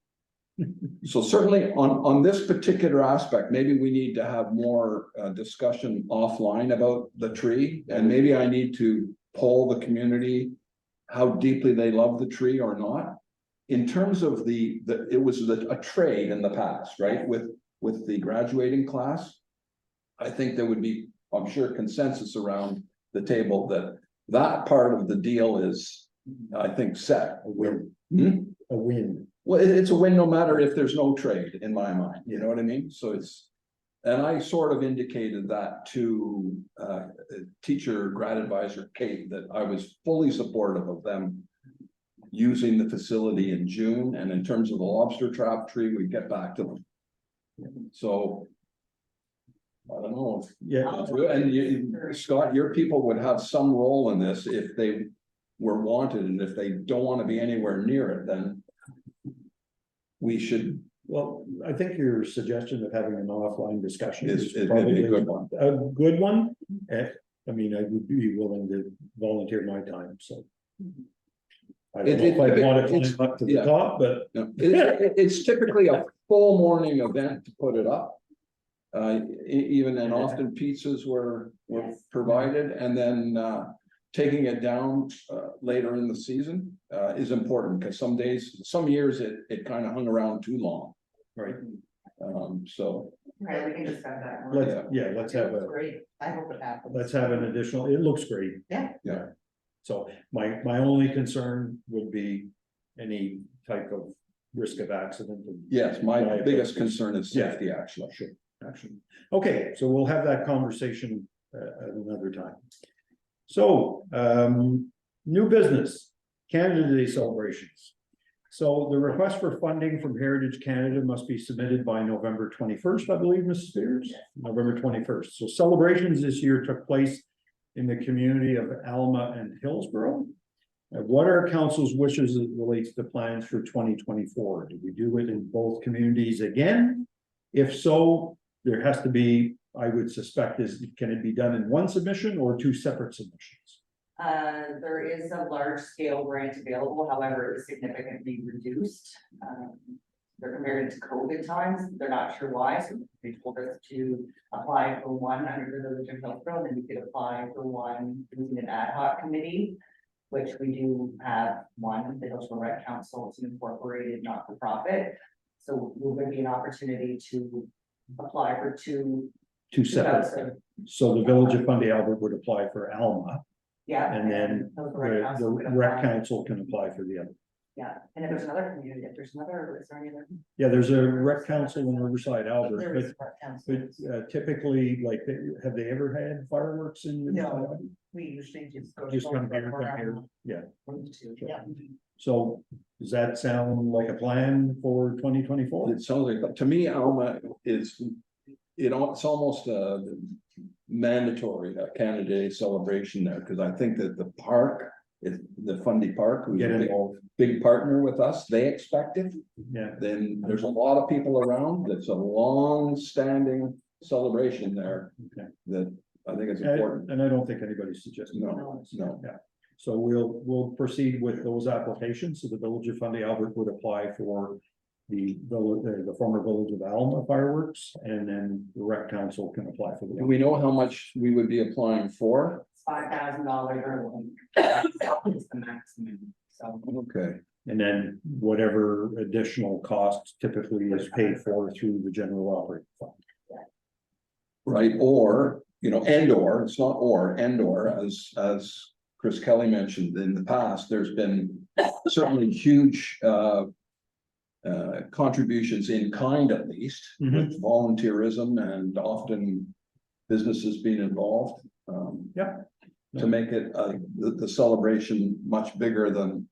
So certainly on this particular aspect, maybe we need to have more discussion offline about the tree, and maybe I need to poll the community how deeply they love the tree or not. In terms of it was a trade in the past, right, with the graduating class. I think there would be, I'm sure, consensus around the table that part of the deal is, I think, set. A win. Hmm? A win. Well, it's a win no matter if there's no trade, in my mind, you know what I mean? So and I sort of indicated that to teacher grad advisor Kate, that I was fully supportive of them using the facility in June, and in terms of the lobster trap tree, we get back to them. So I don't know if, Yeah. and Scott, your people would have some role in this if they were wanted, and if they don't want to be anywhere near it, then we should. Well, I think your suggestion of having an offline discussion Is is it'd probably be a good one. a good one. I mean, I would be willing to volunteer my time, so. I don't know if I want to climb up to the yeah. top, but No, it's typically a full morning event to put it up. Even and often pizzas were provided, and then taking it down later in the season is important, because some years it kind of hung around too long. right, So Right, we can discuss that. more. let's have Great, I hope it happens. let's have an additional, it looks great. Yeah. Yeah. So my only concern would be any type of risk of accident. yes, my biggest concern is Yeah. safety, actually. Action. Okay, so we'll have that conversation at another time. So, new business, Canada Day celebrations. So the request for funding from Heritage Canada must be submitted by November 21st, I believe, Mrs. Spears, November 21st. So celebrations this year took place in the community of Alma and Hillsborough. What are council's wishes as it relates to plans for 2024? Do we do it in both communities again? If so, there has to be, I would suspect, can it be done in one submission or two separate submissions? There is a large scale grant available, however, it was significantly reduced. They're compared to COVID times, they're not sure why, so they told us to apply for one under the Village of Hillsborough, and then we could apply for one using an ad hoc committee, which we do have one, the Hillsborough Rec Council, it's an incorporated not-for-profit. So will there be an opportunity to apply for two Separate. separate? So the Village of Fundy Albert would apply for Alma, Yeah. and then the rec council can apply for the other. Yeah, and if there's another community, if there's another, is there any other? Yeah, there's a rec council in Riverside, Albert, There is a rec council. but typically, like, have they ever had fireworks in? No. We usually just go. Just come here, around yeah. one to two, yeah. So Does that sound like a plan for 2024? It sounds like, to me, Alma is, it's almost a mandatory Canada Day celebration there, because I think that the park, is the Fundy Park, who's Get a involved. big partner with us, they expect it. Yeah, Then there's a lot of people around. It's a long-standing celebration there okay. that I think is important. And I don't think anybody's suggesting. No, otherwise. no. Yeah, so we'll proceed with those applications, so the Village of Fundy Albert would apply for the former Village of Alma fireworks, and then the rec council can apply for Do the. we know how much we would be applying for? $5,000 or that's the maximum, so. Okay, And then whatever additional cost typically is paid for through the general operating fund. right, or, and or, it's not or, and or, as Chris Kelly mentioned in the past, there's been certainly huge contributions in kind, at least, with volunteerism and often businesses being involved. Yeah. To make it the celebration much bigger than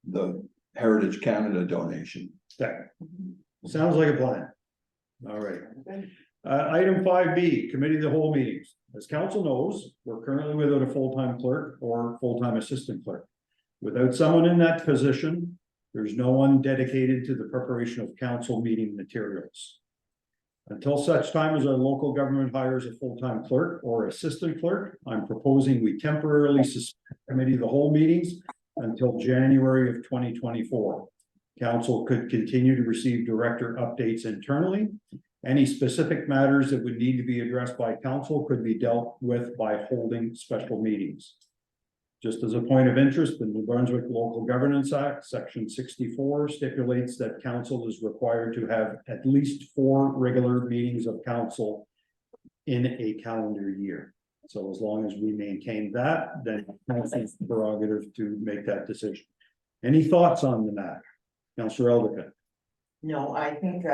the Heritage Canada donation. Okay. Sounds like a plan. All right. Item 5B, committee of the whole meetings. As council knows, we're currently without a full-time clerk or full-time assistant clerk. Without someone in that position, there's no one dedicated to the preparation of council meeting materials. Until such time as our local government hires a full-time clerk or assistant clerk, I'm proposing we temporarily suspend committee of the whole meetings until January of 2024. Council could continue to receive director updates internally. Any specific matters that would need to be addressed by council could be dealt with by holding special meetings. Just as a point of interest, the New Brunswick Local Governance Act, Section 64, stipulates that council is required to have at least 4 regular meetings of council in a calendar year. So as long as we maintain that, then council's prerogative to make that decision. Any thoughts on the matter? Councillor Eldica? No, I think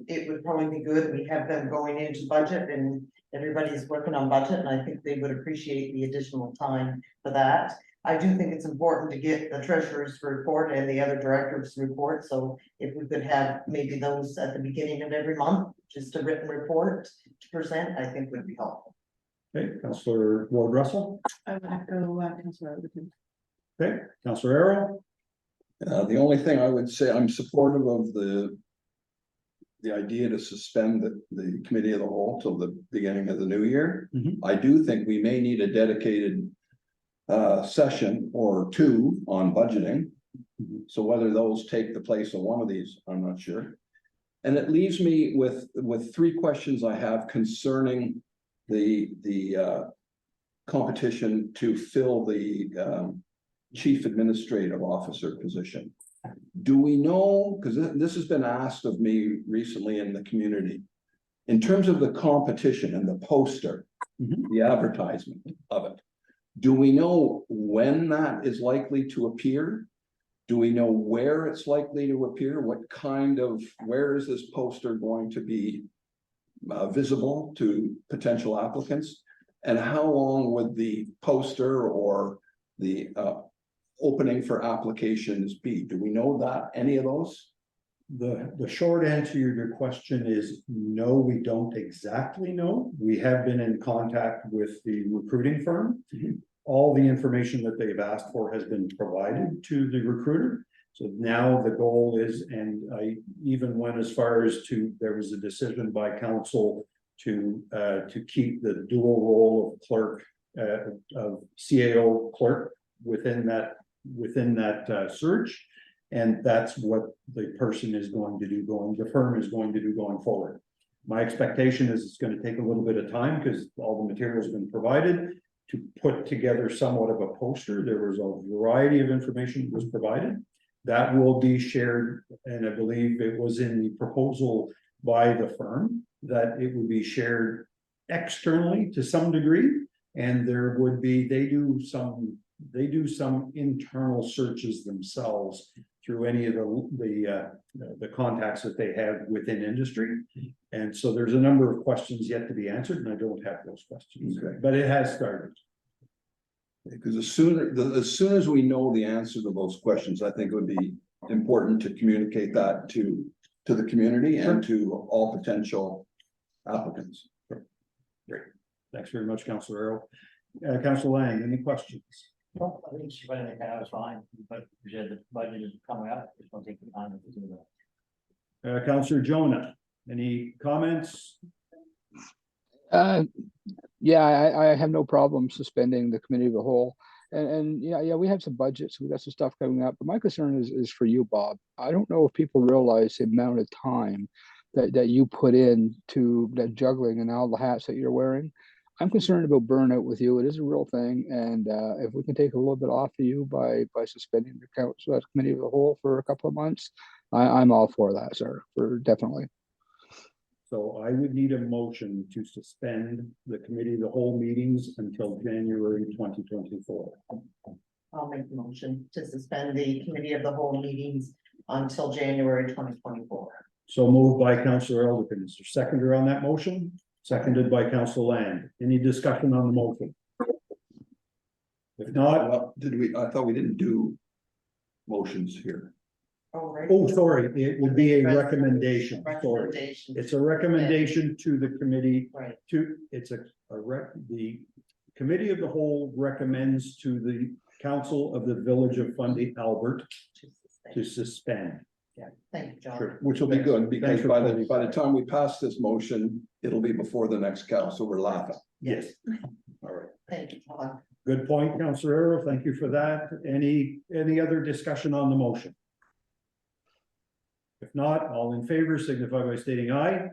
it would probably be good. We have them going into budget and everybody's working on budget, and I think they would appreciate the additional time for that. I do think it's important to get the treasurer's report and the other director's report, so if we could have maybe those at the beginning of every month, just a written report to present, I think would be helpful. Okay, Councillor Ward Russell? I would echo Councillor Elderkin. Okay, Councillor Arrow? The only thing I would say, I'm supportive of the idea to suspend the committee of the whole till the beginning of the new year. I do think we may need a dedicated session or 2 on budgeting. So whether those take the place of one of these, I'm not sure. And it leaves me with 3 questions I have concerning the competition to fill the chief administrative officer position. Do we know, because this has been asked of me recently in the community, in terms of the competition and the poster, the advertisement of it, do we know when that is likely to appear? Do we know where it's likely to appear? Where is this poster going to be visible to potential applicants? And how long would the poster or the opening for applications be? Do we know that, any of those? The short answer to your question is no, we don't exactly know. We have been in contact with the recruiting firm. All the information that they've asked for has been provided to the recruiter. So now the goal is, and I even went as far as there was a decision by council to keep the dual role of clerk, of CAO clerk within that search. And that's what the person is going to do the firm is going to do going forward. My expectation is it's going to take a little bit of time because all the material has been provided to put together somewhat of a poster. There was a variety of information that was provided that will be shared. And I believe it was in the proposal by the firm that it would be shared externally to some degree. And there would be, they do some internal searches themselves through any of the contacts that they have within industry. And so there's a number of questions yet to be answered, and I don't have those questions, but it has started. Because as soon as we know the answer to those questions, I think it would be important to communicate that to the community and to all potential applicants. Great. Thanks very much, Councillor Arrow. Councillor Lang, any questions? Well, I think she's running that was fine, but you said the budget is coming up, it's gonna take time to do that. Councillor Jonah, any comments? Yeah, I have no problem suspending the committee of the whole. And yeah, we have some budgets, we got some stuff coming up, but my concern is for you, Bob. I don't know if people realize the amount of time that you put in to that juggling and all the hats that you're wearing. I'm concerned about burnout with you. It is a real thing. And if we can take a little bit off of you by suspending the council committee of the whole for a couple of months, I'm all for that, sir, for definitely. So I would need a motion to suspend the committee of the whole meetings until January 2024. I'll make the motion to suspend the committee of the whole meetings until January 2024. So moved by Councillor Elderkin. Is there a seconder on that motion? Seconded by Councillor Land. Any discussion on the motion? If not, Well, I thought we didn't do motions here. Oh, right. oh, sorry, it would be a recommendation. Sorry. Recommendation. It's a recommendation to the committee Right. the committee of the whole recommends to the council of the village of Fundy, Albert, to suspend. Yeah, thank you, John. Sure. Which will be good, because Thanks for by pointing the that out. time we pass this motion, it'll be before the next council. We're laughing. Yes. All right. Thank you, John. Good point, Councillor Arrow. Thank you for that. Any other discussion on the motion? If not, all in favor signify by stating aye.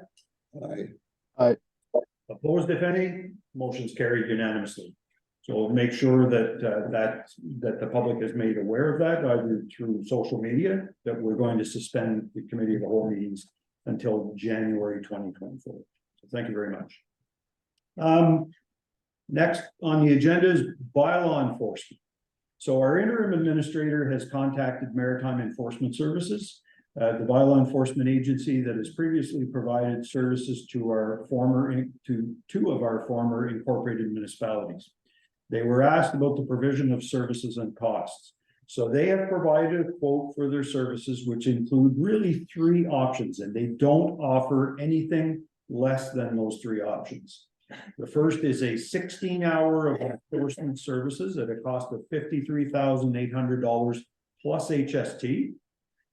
Opposed, if any, motion's carried unanimously. So we'll make sure that that the public is made aware of that, either through social media, that we're going to suspend the committee of the whole meetings until January 2024. So thank you very much. Next on the agenda is bylaw enforcement. So our interim administrator has contacted Maritime Enforcement Services, the bylaw enforcement agency that has previously provided services to two of our former incorporated municipalities. They were asked about the provision of services and costs. So they have provided a quote for their services, which include really three options, and they don't offer anything less than those three options. The first is a 16-hour of enforcement services at a cost of $53,800 plus HST.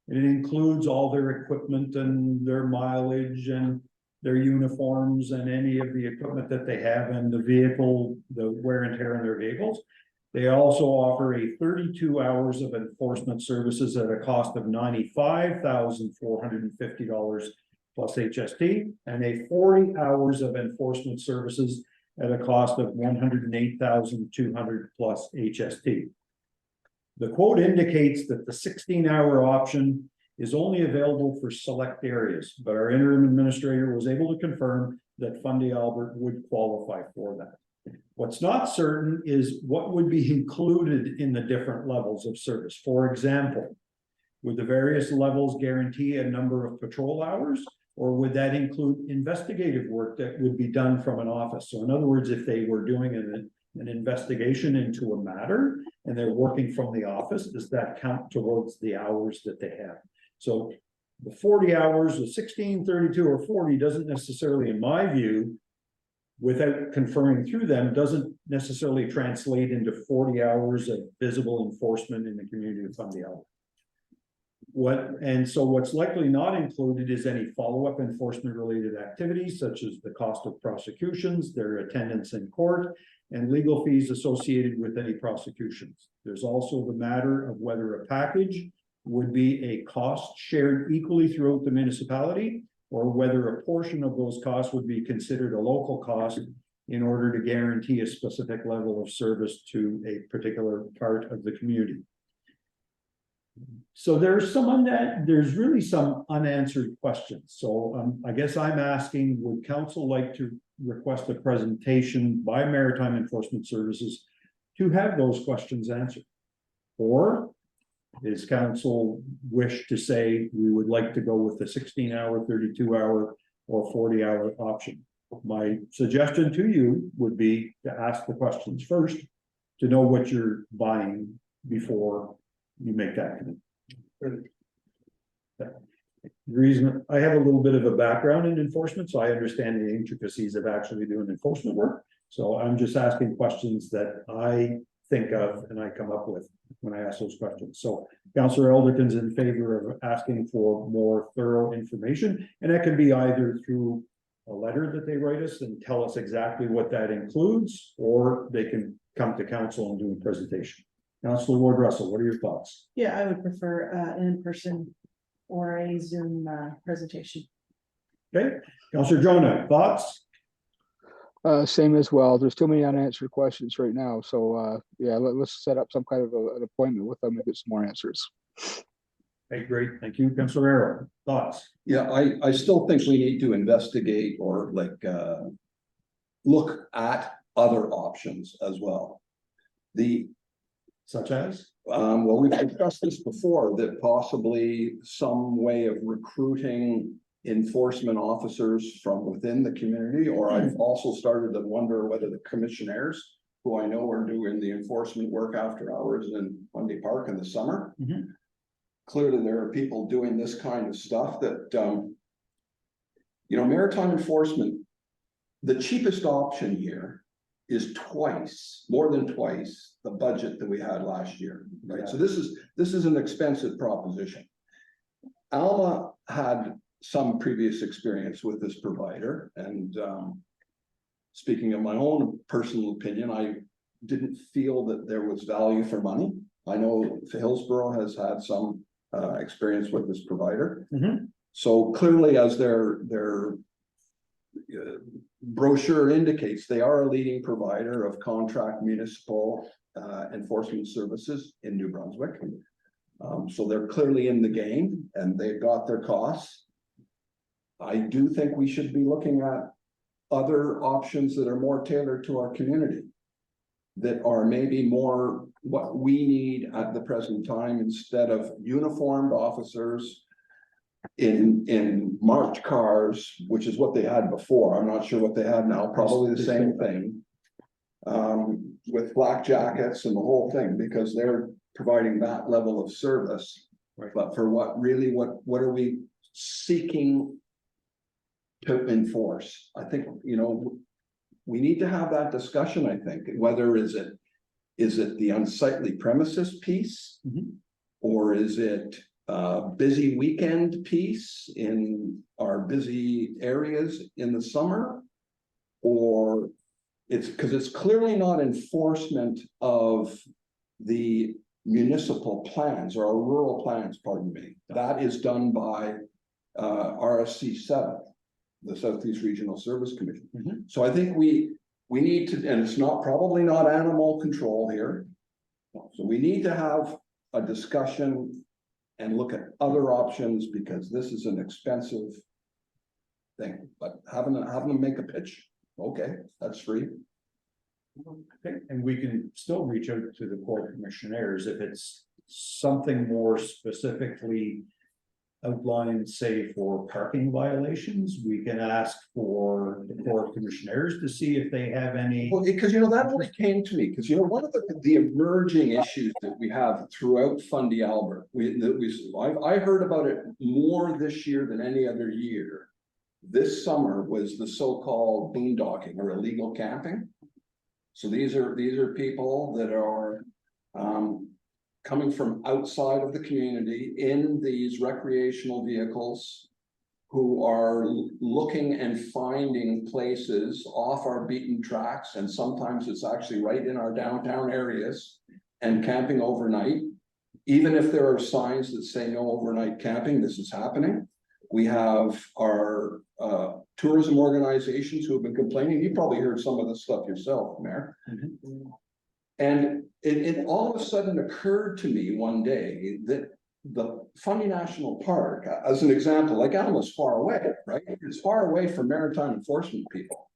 And it includes all their equipment and their mileage and their uniforms and any of the equipment that they have and the vehicle, the wear and tear on their vehicles. They also offer a 32 hours of enforcement services at a cost of $95,450 plus HST, and a 40 hours of enforcement services at a cost of $108,200 plus HST. The quote indicates that the 16-hour option is only available for select areas, but our interim administrator was able to confirm that Fundy Albert would qualify for that. What's not certain is what would be included in the different levels of service. For example, would the various levels guarantee a number of patrol hours, or would that include investigative work that would be done from an office? So in other words, if they were doing an investigation into a matter and they're working from the office, does that count towards the hours that they have? So the 40 hours, the 16, 32, or 40 doesn't necessarily, in my view, without confirming through them, doesn't necessarily translate into 40 hours of visible enforcement in the community of Fundy Albert. So what's likely not included is any follow-up enforcement related activities, such as the cost of prosecutions, their attendance in court, and legal fees associated with any prosecutions. There's also the matter of whether a package would be a cost shared equally throughout the municipality, or whether a portion of those costs would be considered a local cost in order to guarantee a specific level of service to a particular part of the community. So there's really some unanswered questions. So I guess I'm asking, would council like to request a presentation by Maritime Enforcement Services to have those questions answered? Or is council wish to say we would like to go with the 16-hour, 32-hour, or 40-hour option? My suggestion to you would be to ask the questions first, to know what you're buying before you make that commitment. The reason, I have a little bit of a background in enforcement, so I understand the intricacies of actually doing enforcement work. So I'm just asking questions that I think of and I come up with when I ask those questions. So Councillor Elderton's in favor of asking for more thorough information, and that can be either through a letter that they write us and tell us exactly what that includes, or they can come to council and do a presentation. Councillor Ward Russell, what are your thoughts? Yeah, I would prefer an in-person or a Zoom presentation. Okay, Councillor Jonah, thoughts? Same as well. There's too many unanswered questions right now. So yeah, let's set up some kind of an appointment with them and get some more answers. Okay, great. Thank you. Councillor Arrow, thoughts? Yeah, I still think we need to investigate or look at other options as well. Such as? Well, we've discussed this before, that possibly some way of recruiting enforcement officers from within the community, or I've also started to wonder whether the commissionaires, who I know are doing the enforcement work after hours in Fundy Park in the summer. Clearly, there are people doing this kind of stuff that, maritime enforcement, the cheapest option here is more than twice the budget that we had last year, right? So this is an expensive proposition. Alma had some previous experience with this provider, and speaking of my own personal opinion, I didn't feel that there was value for money. I know Hillsborough has had some experience with this provider. So clearly, as their brochure indicates, they are a leading provider of contract municipal enforcement services in New Brunswick. So they're clearly in the game and they've got their costs. I do think we should be looking at other options that are more tailored to our community, that are maybe more what we need at the present time, instead of uniformed officers in marked cars, which is what they had before. I'm not sure what they have now, probably the same thing. With black jackets and the whole thing, because they're providing that level of service. Right. But for what are we seeking to enforce? I think, we need to have that discussion. I think whether is it the unsightly premises piece, or is it busy weekend piece in our busy areas in the summer, or it's clearly not enforcement of the municipal plans or our rural plans, pardon me. That is done by RSC 7, the Southeast Regional Service Commission. So I think we need to, and it's probably not animal control here. So we need to have a discussion and look at other options, because this is an expensive thing. But having them make a pitch, okay, that's free. Okay, and we can still reach out to the Court Commissioners if it's something more specifically outlined, say for parking violations. We can ask for the Court Commissioners to see if they have any. Well, because that really came to me, because one of the emerging issues that we have throughout Fundy Albert, I heard about it more this year than any other year. This summer was the so-called boondocking or illegal camping. So these are people that are coming from outside of the community in these recreational vehicles, who are looking and finding places off our beaten tracks, and sometimes it's actually right in our downtown areas, and camping overnight. Even if there are signs that say no overnight camping, this is happening. We have our tourism organizations who have been complaining. You probably heard some of this stuff yourself, Mayor. And it all of a sudden occurred to me one day that the Fundy National Park, as an example, like Alma's far away, right? It's far away from maritime enforcement people.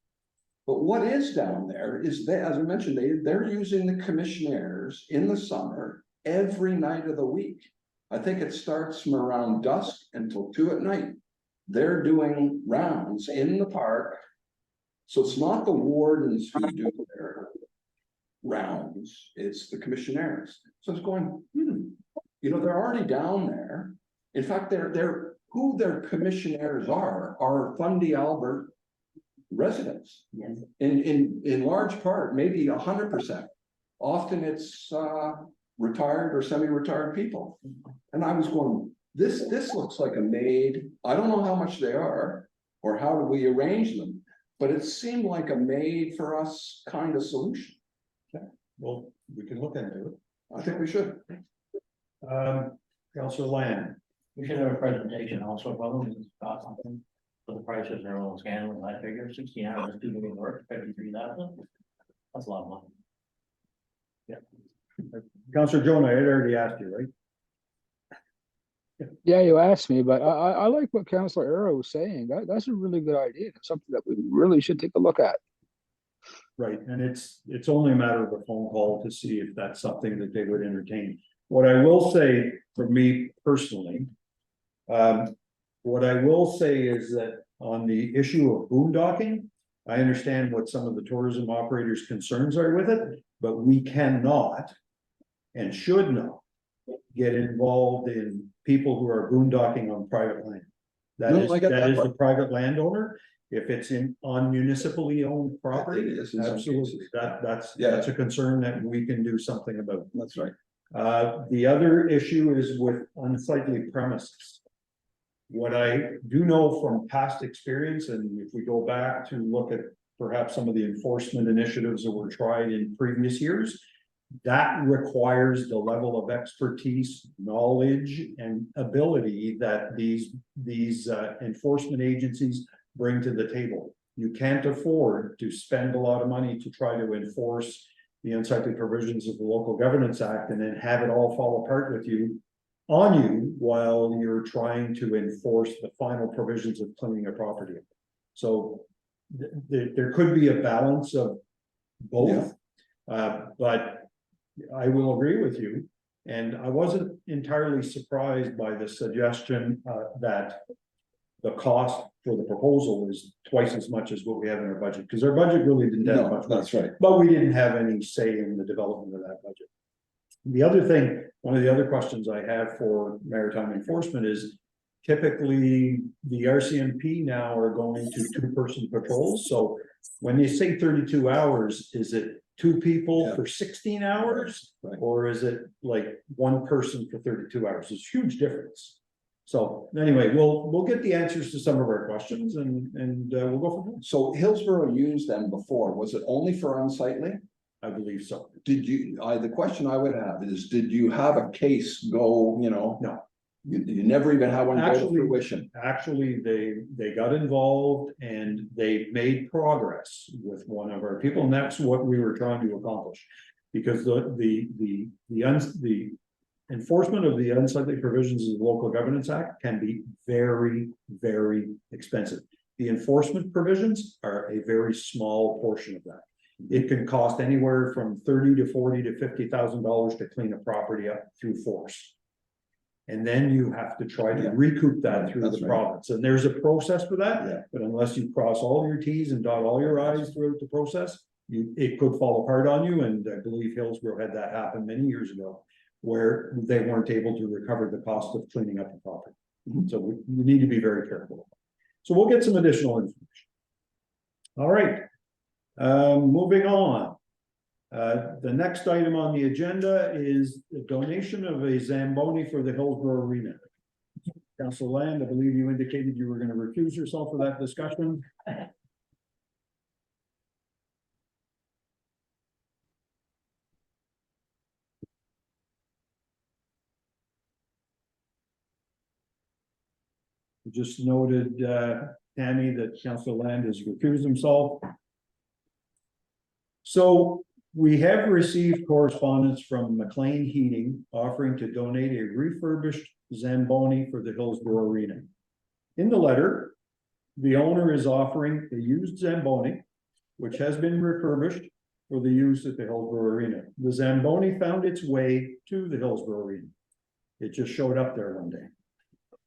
But what is down there is, as I mentioned, they're using the commissionaires in the summer every night of the week. I think it starts from around dusk until 2 p.m. They're doing rounds in the park. So it's not the wardens who do their rounds, it's the commissionaires. So it's going, they're already down there. In fact, who their commissioners are Fundy Albert residents. Yes. In large part, maybe 100%. Often it's retired or semi-retired people. And I was going, this looks like a maid. I don't know how much they are or how do we arrange them, but it seemed like a made for us kind of solution. Well, we can look into it. I think we should. Councillor Land. We should have a presentation also, probably, about something, for the prices are all scandalous, I figure 16 hours, 2 million work, 53,000. That's a lot of money. Yeah. Councillor Jonah, I had already asked you, right? Yeah, you asked me, but I like what Councillor Arrow was saying. That's a really good idea. It's something that we really should take a look at. Right, and it's only a matter of a phone call to see if that's something that they would entertain. What I will say for me personally, what I will say is that on the issue of boondocking, I understand what some of the tourism operators' concerns are with it, but we cannot and should not get involved in people who are boondocking on private land. That is the private landowner. If it's on municipally owned property, It is in some absolutely, cases. that's a concern that we can do something about. That's right. The other issue is with unsightly premises. What I do know from past experience, and if we go back to look at perhaps some of the enforcement initiatives that were tried in previous years, that requires the level of expertise, knowledge, and ability that these enforcement agencies bring to the table. You can't afford to spend a lot of money to try to enforce the unsightly provisions of the Local Governance Act and then have it all fall apart with you while you're trying to enforce the final provisions of cleaning a property. So there could be a balance of both, but I will agree with you. And I wasn't entirely surprised by the suggestion that the cost for the proposal is twice as much as what we have in our budget, because our budget really didn't have much. That's right. But we didn't have any say in the development of that budget. The other thing, one of the other questions I have for maritime enforcement is typically the RCMP now are going to 2-person patrols. So when you say 32 hours, is it 2 people for 16 hours? Right. Or is it like 1 person for 32 hours? It's a huge difference. So anyway, we'll get the answers to some of our questions and we'll go from there. So Hillsborough used them before. Was it only for unsightly? I believe so. Did you, the question I would have is, did you have a case go, No. You never even had one go to fruition? Actually, they got involved and they made progress with one of our people, and that's what we were trying to accomplish. Because the enforcement of the unsightly provisions of the Local Governance Act can be very, very expensive. The enforcement provisions are a very small portion of that. It can cost anywhere from $30,000 to $40,000 to $50,000 to clean a property up through force. And then you have to try to recoup that through the province. And there's a process for that, but unless you cross all your T's and dot all your I's throughout the process, it could fall apart on you. And I believe Hillsborough had that happen many years ago, where they weren't able to recover the cost of cleaning up the property. So we need to be very careful. So we'll get some additional information. All right. Moving on. The next item on the agenda is the donation of a Zamboni for the Hillsborough Arena. Councillor Land, I believe you indicated you were going to recuse yourself for that discussion. Just noted, Tammy, that Councillor Land has recused himself. So we have received correspondence from McLean Heating offering to donate a refurbished Zamboni for the Hillsborough Arena. In the letter, the owner is offering a used Zamboni, which has been refurbished for the use at the Hillsborough Arena. The Zamboni found its way to the Hillsborough Arena. It just showed up there one day.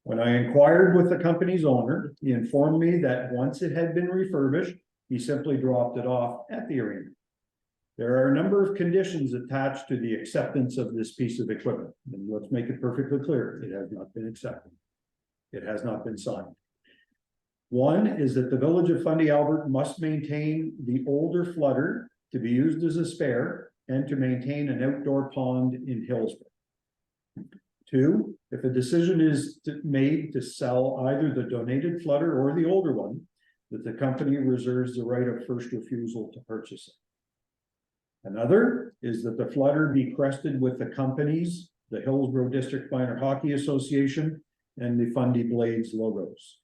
When I inquired with the company's owner, he informed me that once it had been refurbished, he simply dropped it off at the arena. There are a number of conditions attached to the acceptance of this piece of equipment, and let's make it perfectly clear, it has not been accepted. It has not been signed. One is that the village of Fundy, Albert must maintain the older flooder to be used as a spare and to maintain an outdoor pond in Hillsborough. Two, if a decision is made to sell either the donated flooder or the older one, that the company reserves the right of first refusal to purchase it. Another is that the flooder be crested with the companies, the Hillsborough District Minor Hockey Association, and the Fundy Blades logos.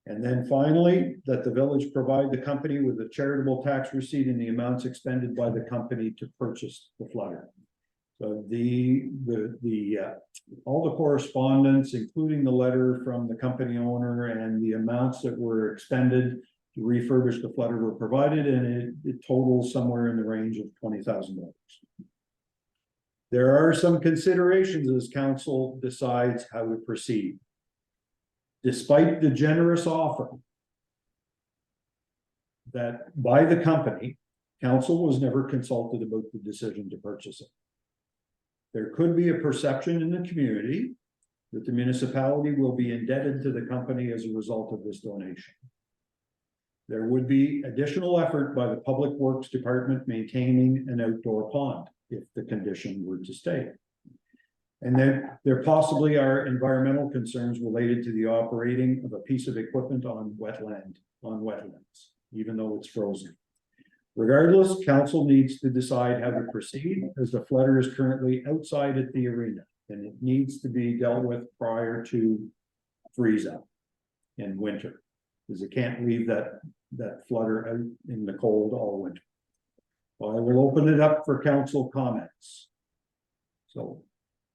And then finally, that the village provide the company with a charitable tax receipt in the amounts expended by the company to purchase the flooder. So all the correspondence, including the letter from the company owner and the amounts that were expended to refurbish the flooder were provided, and it totals somewhere in the range of $20,000. There are some considerations as council decides how to proceed. Despite the generous offer that by the company, council was never consulted about the decision to purchase it. There could be a perception in the community that the municipality will be indebted to the company as a result of this donation. There would be additional effort by the Public Works Department maintaining an outdoor pond if the condition were to stay. And then there possibly are environmental concerns related to the operating of a piece of equipment on wetlands, even though it's frozen. Regardless, council needs to decide how to proceed, as the flooder is currently outside at the arena, and it needs to be dealt with prior to freeze out in winter, because it can't leave that flooder out in the cold all winter. Well, I will open it up for council comments. So,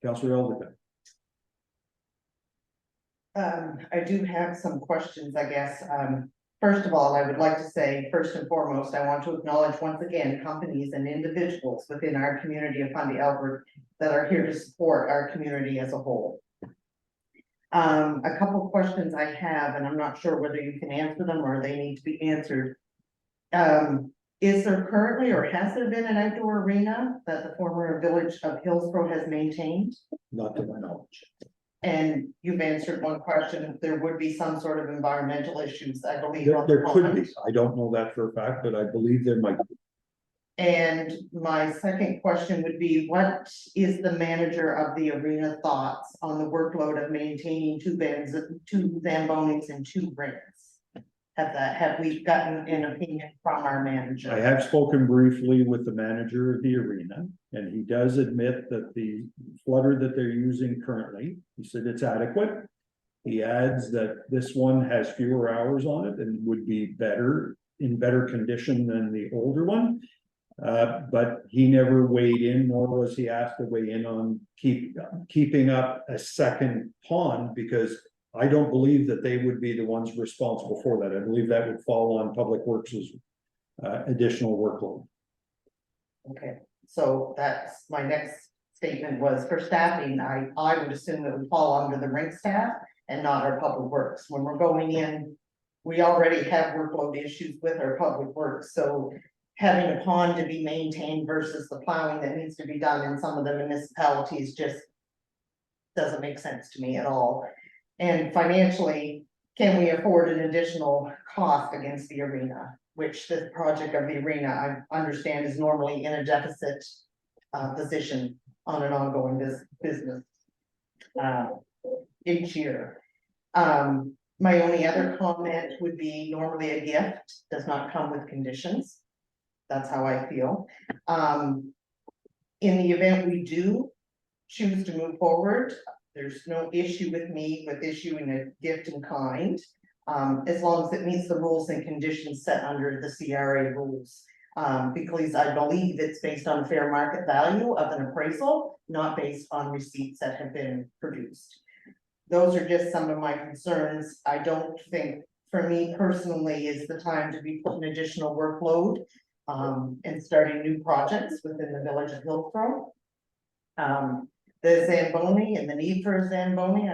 Councillor Elderkin. I do have some questions, I guess. First of all, I would like to say, first and foremost, I want to acknowledge once again companies and individuals within our community of Fundy, Albert that are here to support our community as a whole. A couple of questions I have, and I'm not sure whether you can answer them or they need to be answered. Is there currently, or has there been, an outdoor arena that the former village of Hillsborough has maintained? Not to my knowledge. And you've answered one question, there would be some sort of environmental issues, I believe. There could be. I don't know that for a fact, but I believe there might be. And my second question would be, what is the manager of the arena thoughts on the workload of maintaining two Zambonis and two rings? Have we gotten an opinion from our manager? I have spoken briefly with the manager of the arena, and he does admit that the flooder that they're using currently, he said it's adequate. He adds that this one has fewer hours on it and would be in better condition than the older one. But he never weighed in, nor was he asked to weigh in on keeping up a second pond, because I don't believe that they would be the ones responsible for that. I believe that would fall on Public Works' additional workload. Okay, so that's my next statement was for staffing. I would assume it would fall under the rink staff and not our Public Works. When we're going in, we already have workload issues with our Public Works, so having a pond to be maintained versus the plowing that needs to be done in some of the municipalities just doesn't make sense to me at all. And financially, can we afford an additional cost against the arena, which the project of the arena, I understand, is normally in a deficit position on an ongoing business each year. My only other comment would be, normally a gift does not come with conditions. That's how I feel. In the event we do choose to move forward, there's no issue with me with issuing a gift in kind, as long as it meets the rules and conditions set under the CRA rules. Because I believe it's based on fair market value of an appraisal, not based on receipts that have been produced. Those are just some of my concerns. I don't think, for me personally, is the time to be putting additional workload and starting new projects within the village of Hillsborough. The Zamboni and the need for a Zamboni,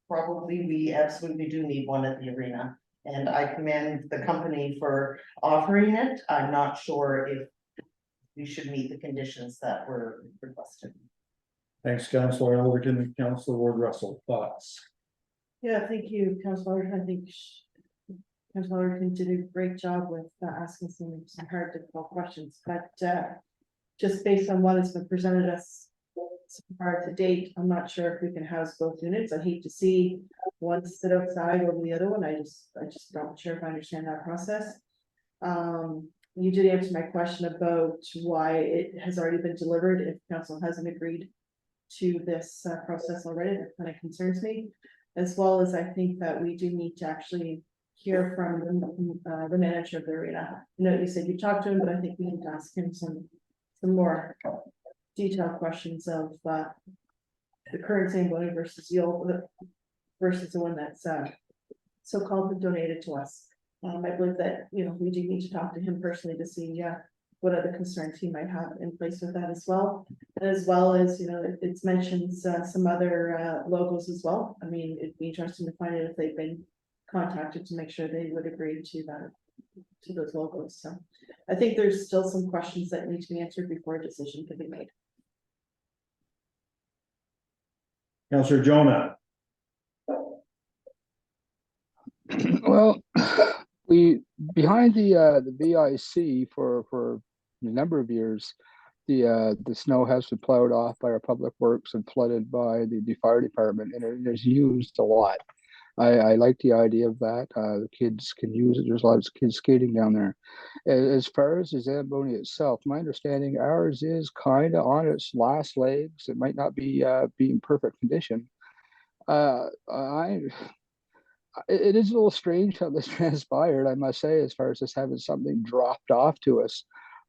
we absolutely do need one at the arena. And I commend the company for offering it. I'm not sure if we should meet the conditions that were requested. Thanks, Councillor Elderton. Councillor Ward Russell, thoughts? Yeah, thank you, Councillor. I think Councillor Elderton did a great job with asking some hard, difficult questions, but just based on what has been presented us so far to date, I'm not sure if we can house both units. I hate to see one sit outside over the other one. I just don't sure if I understand that process. You did answer my question about why it has already been delivered if council hasn't agreed to this process already. That kind of concerns me, as well as I think that we do need to actually hear from the manager of the arena. You know, you said you talked to him, but I think we need to ask him some more detailed questions of the current Zamboni versus the old versus the one that's so-called donated to us. I believe that, you know, we do need to talk to him personally to see what other concerns he might have in place with that as well. As well as, you know, it's mentioned some other logos as well. I mean, it'd be interesting to find out if they've been contacted to make sure they would agree to that, to those logos. So I think there's still some questions that need to be answered before a decision can be made. Councillor Jonah? Well, we, behind the VIC for a number of years, the snow has been plowed off by our public works and flooded by the fire department, and it is used a lot. I like the idea of that. The kids can use it. There's lots of kids skating down there. As far as the Zamboni itself, my understanding, ours is kind of on its last legs. It might not be in perfect condition. It is a little strange how this transpired, I must say, as far as just having something dropped off to us.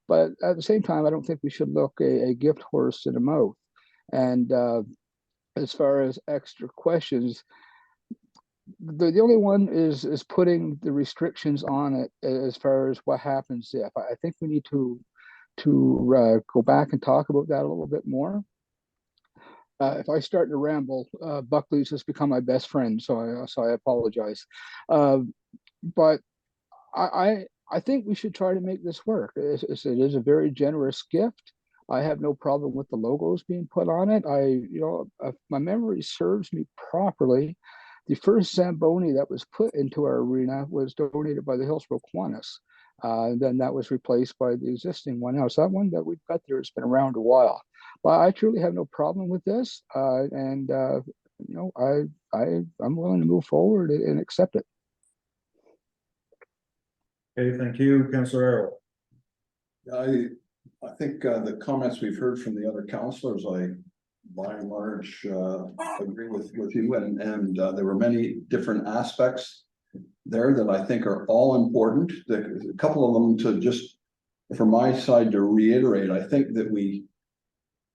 But at the same time, I don't think we should look a gift horse in the mouth. And as far as extra questions, the only one is putting the restrictions on it as far as what happens if. I think we need to go back and talk about that a little bit more. If I start to ramble, Buckley's has become my best friend, so I apologize. But I think we should try to make this work. It is a very generous gift. I have no problem with the logos being put on it. If my memory serves me properly, the first Zamboni that was put into our arena was donated by the Hillsborough Kiwanis. Then that was replaced by the existing one. Now, so that one that we've got there has been around a while. But I truly have no problem with this, I'm willing to move forward and accept it. Okay, thank you, Councillor Arrow. I think the comments we've heard from the other councillors, I by and large agree with you, and there were many different aspects there that I think are all important. A couple of them to just, from my side, to reiterate, I think that we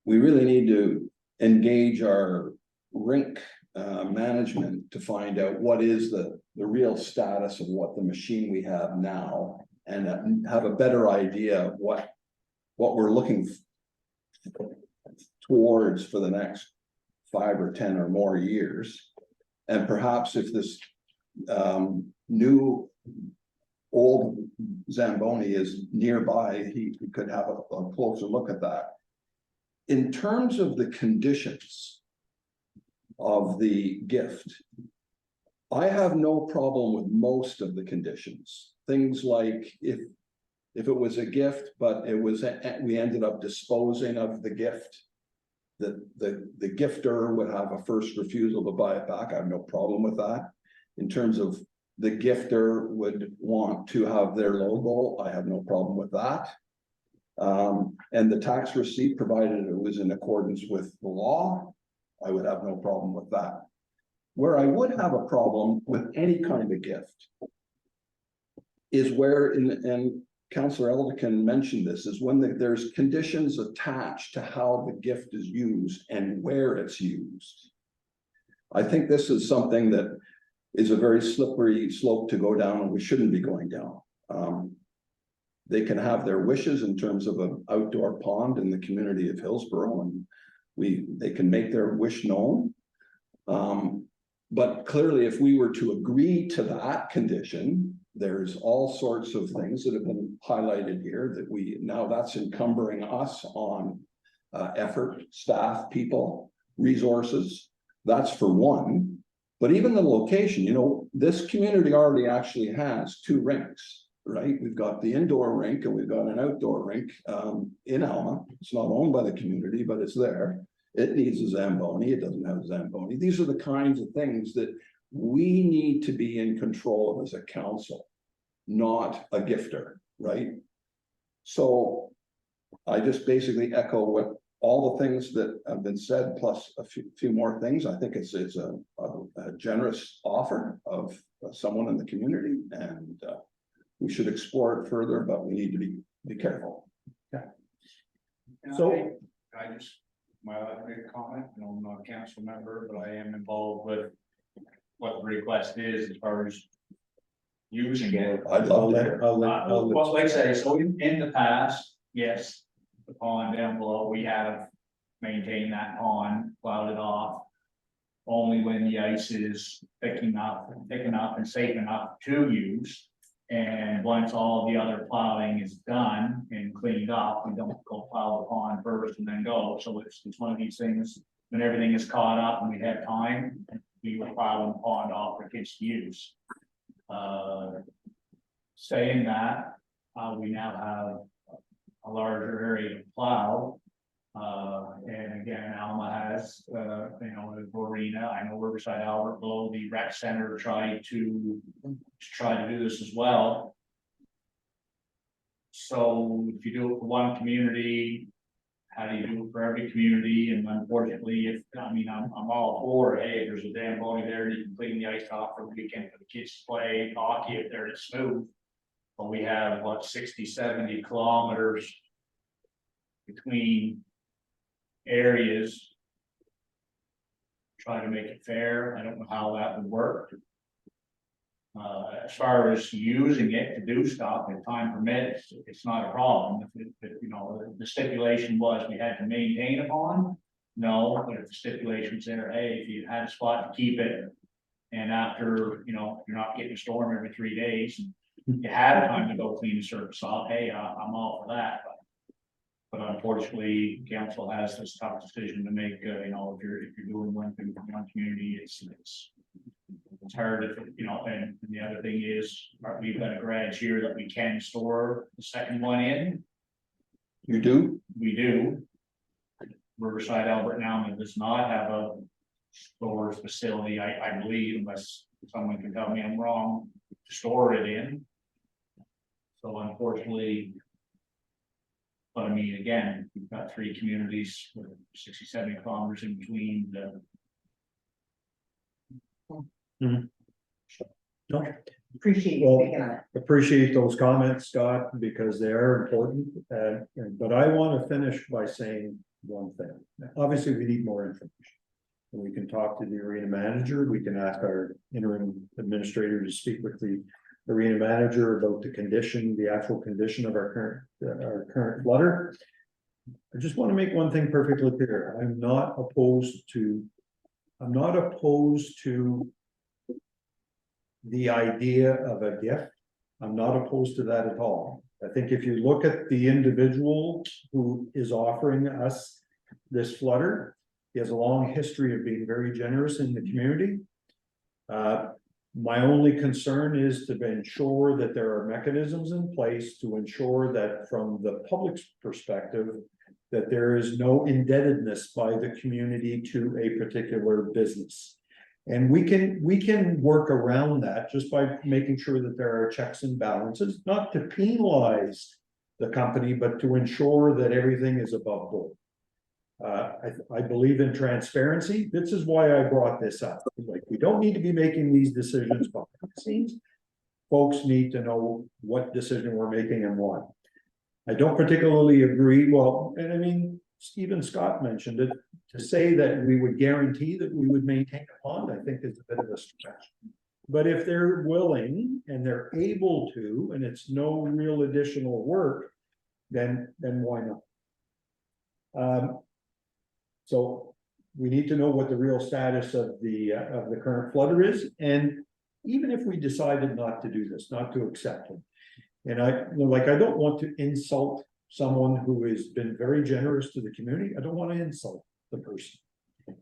really need to engage our rink management to find out what is the real status of what the machine we have now, and have a better idea of what we're looking towards for the next 5 or 10 or more years. And perhaps if this new old Zamboni is nearby, he could have a closer look at that. In terms of the conditions of the gift, I have no problem with most of the conditions. Things like if it was a gift, but we ended up disposing of the gift, that the gifter would have a first refusal to buy it back. I have no problem with that. In terms of the gifter would want to have their logo, I have no problem with that. And the tax receipt, provided it was in accordance with the law, I would have no problem with that. Where I would have a problem with any kind of gift is where, and Councillor Elderton mentioned this, is when there's conditions attached to how the gift is used and where it's used. I think this is something that is a very slippery slope to go down, and we shouldn't be going down. They can have their wishes in terms of an outdoor pond in the community of Hillsborough, and they can make their wish known. But clearly, if we were to agree to that condition, There's all sorts of things that have been highlighted here that now that's encumbering us on effort, staff, people, resources. That's for one. But even the location, this community already actually has 2 rinks, right? We've got the indoor rink and we've got an outdoor rink in Alma. It's not owned by the community, but it's there. It needs a Zamboni. It doesn't have a Zamboni. These are the kinds of things that we need to be in control of as a council, not a gifter, right? So I just basically echo what all the things that have been said, plus a few more things. I think it's a generous offer of someone in the community, and we should explore it further, but we need to be careful. So- I just, my last big comment, I'm not a council member, but I am involved with what the request is as far as using it. I'd love to hear. Well, like I say, so in the past, yes, the pond down below, we have maintained that pond, plowed it off. Only when the ice is thick enough and safe enough to use. And once all the other plowing is done and cleaned up, we don't go plow the pond first and then go. So it's one of these things, when everything is caught up and we have time, we will plow the pond off for kids to use. Saying that, we now have a larger area to plow. And again, Alma has, the arena. I know Riverside Albert below the rec center tried to do this as well. So if you do it for one community, how do you do it for every community? And unfortunately, I'm all for, hey, if there's a Zamboni there, you can clean the ice off for the weekend for the kids to play hockey if they're smooth. But we have 60-70 kilometers between areas. Try to make it fair. I don't know how that would work. As far as using it to do stuff, if time permits, it's not a problem. If the stipulation was we had to maintain a pond, no. But if the stipulation's there, hey, if you had a spot to keep it, and after you're not getting a storm every 3 days, and you had time to go clean the surface off, hey, I'm all for that. But unfortunately, council has this tough decision to make. If you're doing one thing for one community, it's hard. And the other thing is, we've got a garage here that we can store the second one in. You do? We do. Riverside Albert now does not have a storage facility, I believe, unless someone can tell me I'm wrong, to store it in. So unfortunately. But again, we've got 3 communities with 60-70 kilometers in between No, Appreciate you Well, thinking on it. appreciate those comments, Scott, because they are important. But I want to finish by saying one thing. Obviously, we need more information. And we can talk to the arena manager. We can ask our interim administrator to speak with the arena manager about the actual condition of our current flutter. I just want to make one thing perfectly clear. I'm not opposed to the idea of a gift. I'm not opposed to that at all. I think if you look at the individual who is offering us this flutter, he has a long history of being very generous in the community. My only concern is to ensure that there are mechanisms in place to ensure that from the public's perspective, that there is no indebtedness by the community to a particular business. And we can work around that just by making sure that there are checks and balances, not to penalize the company, but to ensure that everything is above board. I believe in transparency. This is why I brought this up. Like, we don't need to be making these decisions behind the scenes. Folks need to know what decision we're making and why. I don't particularly agree. Well, and Stephen Scott mentioned it. To say that we would guarantee that we would maintain a pond, I think is a bit of a stretch. But if they're willing and they're able to, and it's no real additional work, then why not? So we need to know what the real status of the current flutter is, and even if we decided not to do this, not to accept it. And I don't want to insult someone who has been very generous to the community. I don't want to insult the person.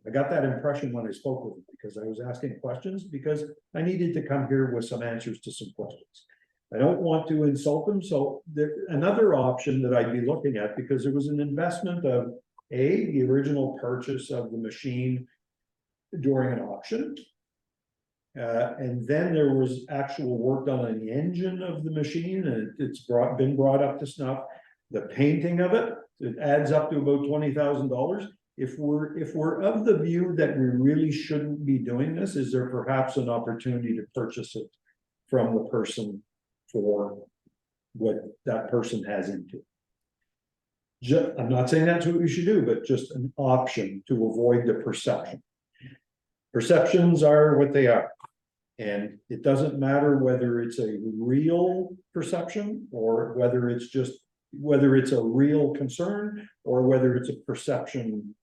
I got that impression when I spoke with him, because I was asking questions, because I needed to come here with some answers to some questions. I don't want to insult them, so another option that I'd be looking at, because there was an investment of the original purchase of the machine during an auction. And then there was actual work done on the engine of the machine, and it's been brought up to snuff. The painting of it adds up to about $20,000. If we're of the view that we really shouldn't be doing this, is there perhaps an opportunity to purchase it from the person for what that person has into? I'm not saying that's what we should do, but just an option to avoid the perception. Perceptions are what they are. And it doesn't matter whether it's a real perception or whether it's a real concern or whether it's a perception.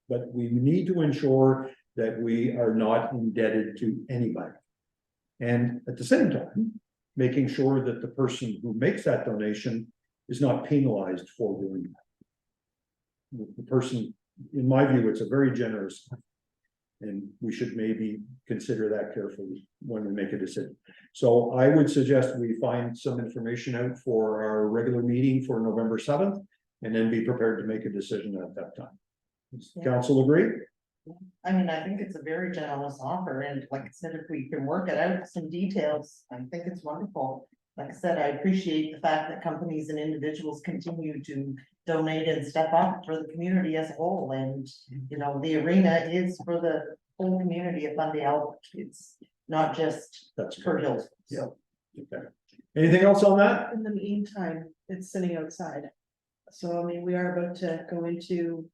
But we need to ensure that we are not indebted to anybody. And at the same time, making sure that the person who makes that donation is not penalized for doing that. The person, in my view, it's a very generous, and we should maybe consider that carefully when we make a decision. So I would suggest we find some information out for our regular meeting for November 7th, and then be prepared to make a decision at that time. Does the council agree? I mean, I think it's a very generous offer, and like I said, if we can work it out, some details, I think it's wonderful. Like I said, I appreciate the fact that companies and individuals continue to donate and step up for the community as a whole, and, you know, the arena is for the whole community of Fundy. It's not just That's for correct. Hills. Yeah. Okay. Anything else on that? In the meantime, it's sitting outside. So, I mean, we are about to go into,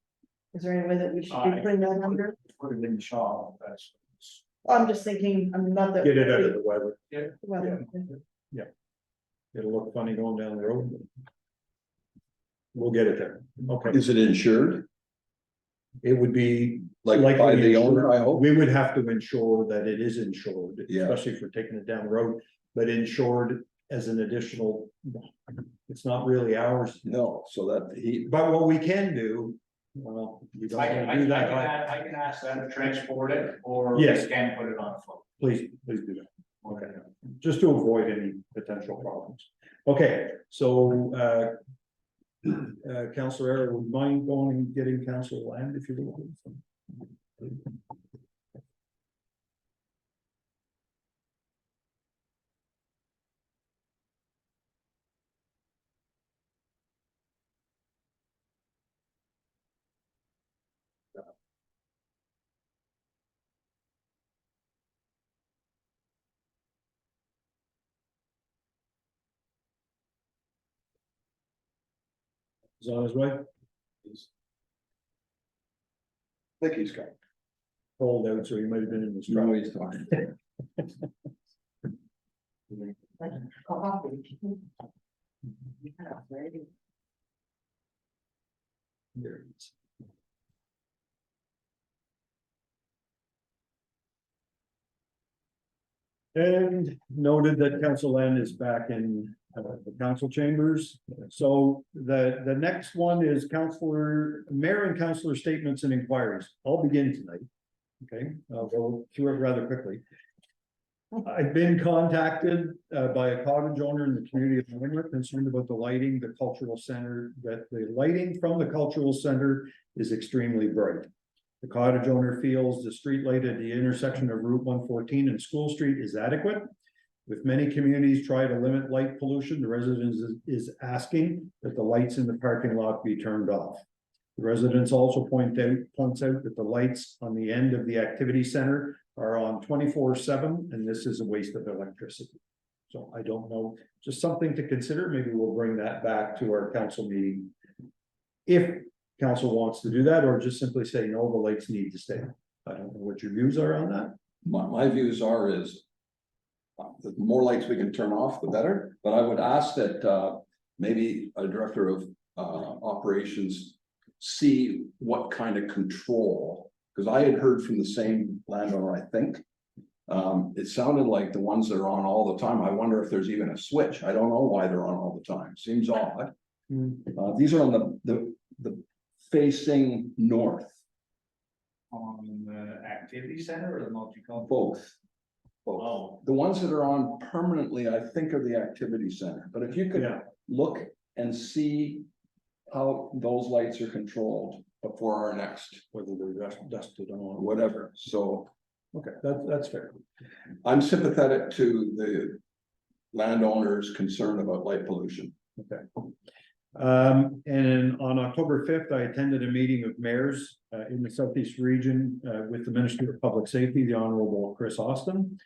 is there any way that we should be putting that under? Put it in the shop, that's. I'm just thinking, I'm not that. Get it out of the weather. Well, It'll look funny going down the road. We'll get it there. Okay. Is it insured? It would be Like by likely the owner, I insured. hope? We would have to ensure that it is insured, Yeah. especially if we're taking it down the road, but insured as an additional. It's not really ours, No, so that he, but what we can do, well, we don't I want can, to do I that. can ask them to transport it, or Yes. they can put it on a float. Please do that. Okay, just to avoid any potential problems. Okay, so, Councillor Era, would mind going and getting Councillor Land if you will? Is on his way? I think he's got. Cold out, so he might have been in the truck. No, he's fine. Coffee. There it is. And noted that Council Land is back in the council chambers. So the next one is Mayor and Councillor statements and inquiries. I'll begin tonight. Okay, I'll go through it rather quickly. I've been contacted by a cottage owner in the community of Limerick concerned about the lighting, the cultural center, that the lighting from the cultural center is extremely bright. The cottage owner feels the street light at the intersection of Route 114 and School Street is adequate. With many communities try to limit light pollution, the residents is asking that the lights in the parking lot be turned off. The residents also points out that the lights on the end of the activity center are on 24/7, and this is a waste of electricity. So I don't know, just something to consider. Maybe we'll bring that back to our council meeting. If council wants to do that, or just simply say, no, the lights need to stay. I don't know what your views are on that. My views is. The more lights we can turn off, the better, but I would ask that maybe a director of operations see what kind of control, because I had heard from the same landowner, I think, It sounded like the ones that are on all the time, I wonder if there's even a switch. I don't know why they're on all the time. Seems odd. These are on the facing north, On the activity center or the multicultural? both. Oh, The ones that are on permanently, I think, are the activity center, but if you could Yeah. look and see how those lights are controlled before our next, Whether they're dusted or on, whatever, so okay, that's fair. I'm sympathetic to the landowners' concern about light pollution. Okay. And on October 5th, I attended a meeting of mayors in the Southeast region with the Minister of Public Safety, the Honorable Chris Austin.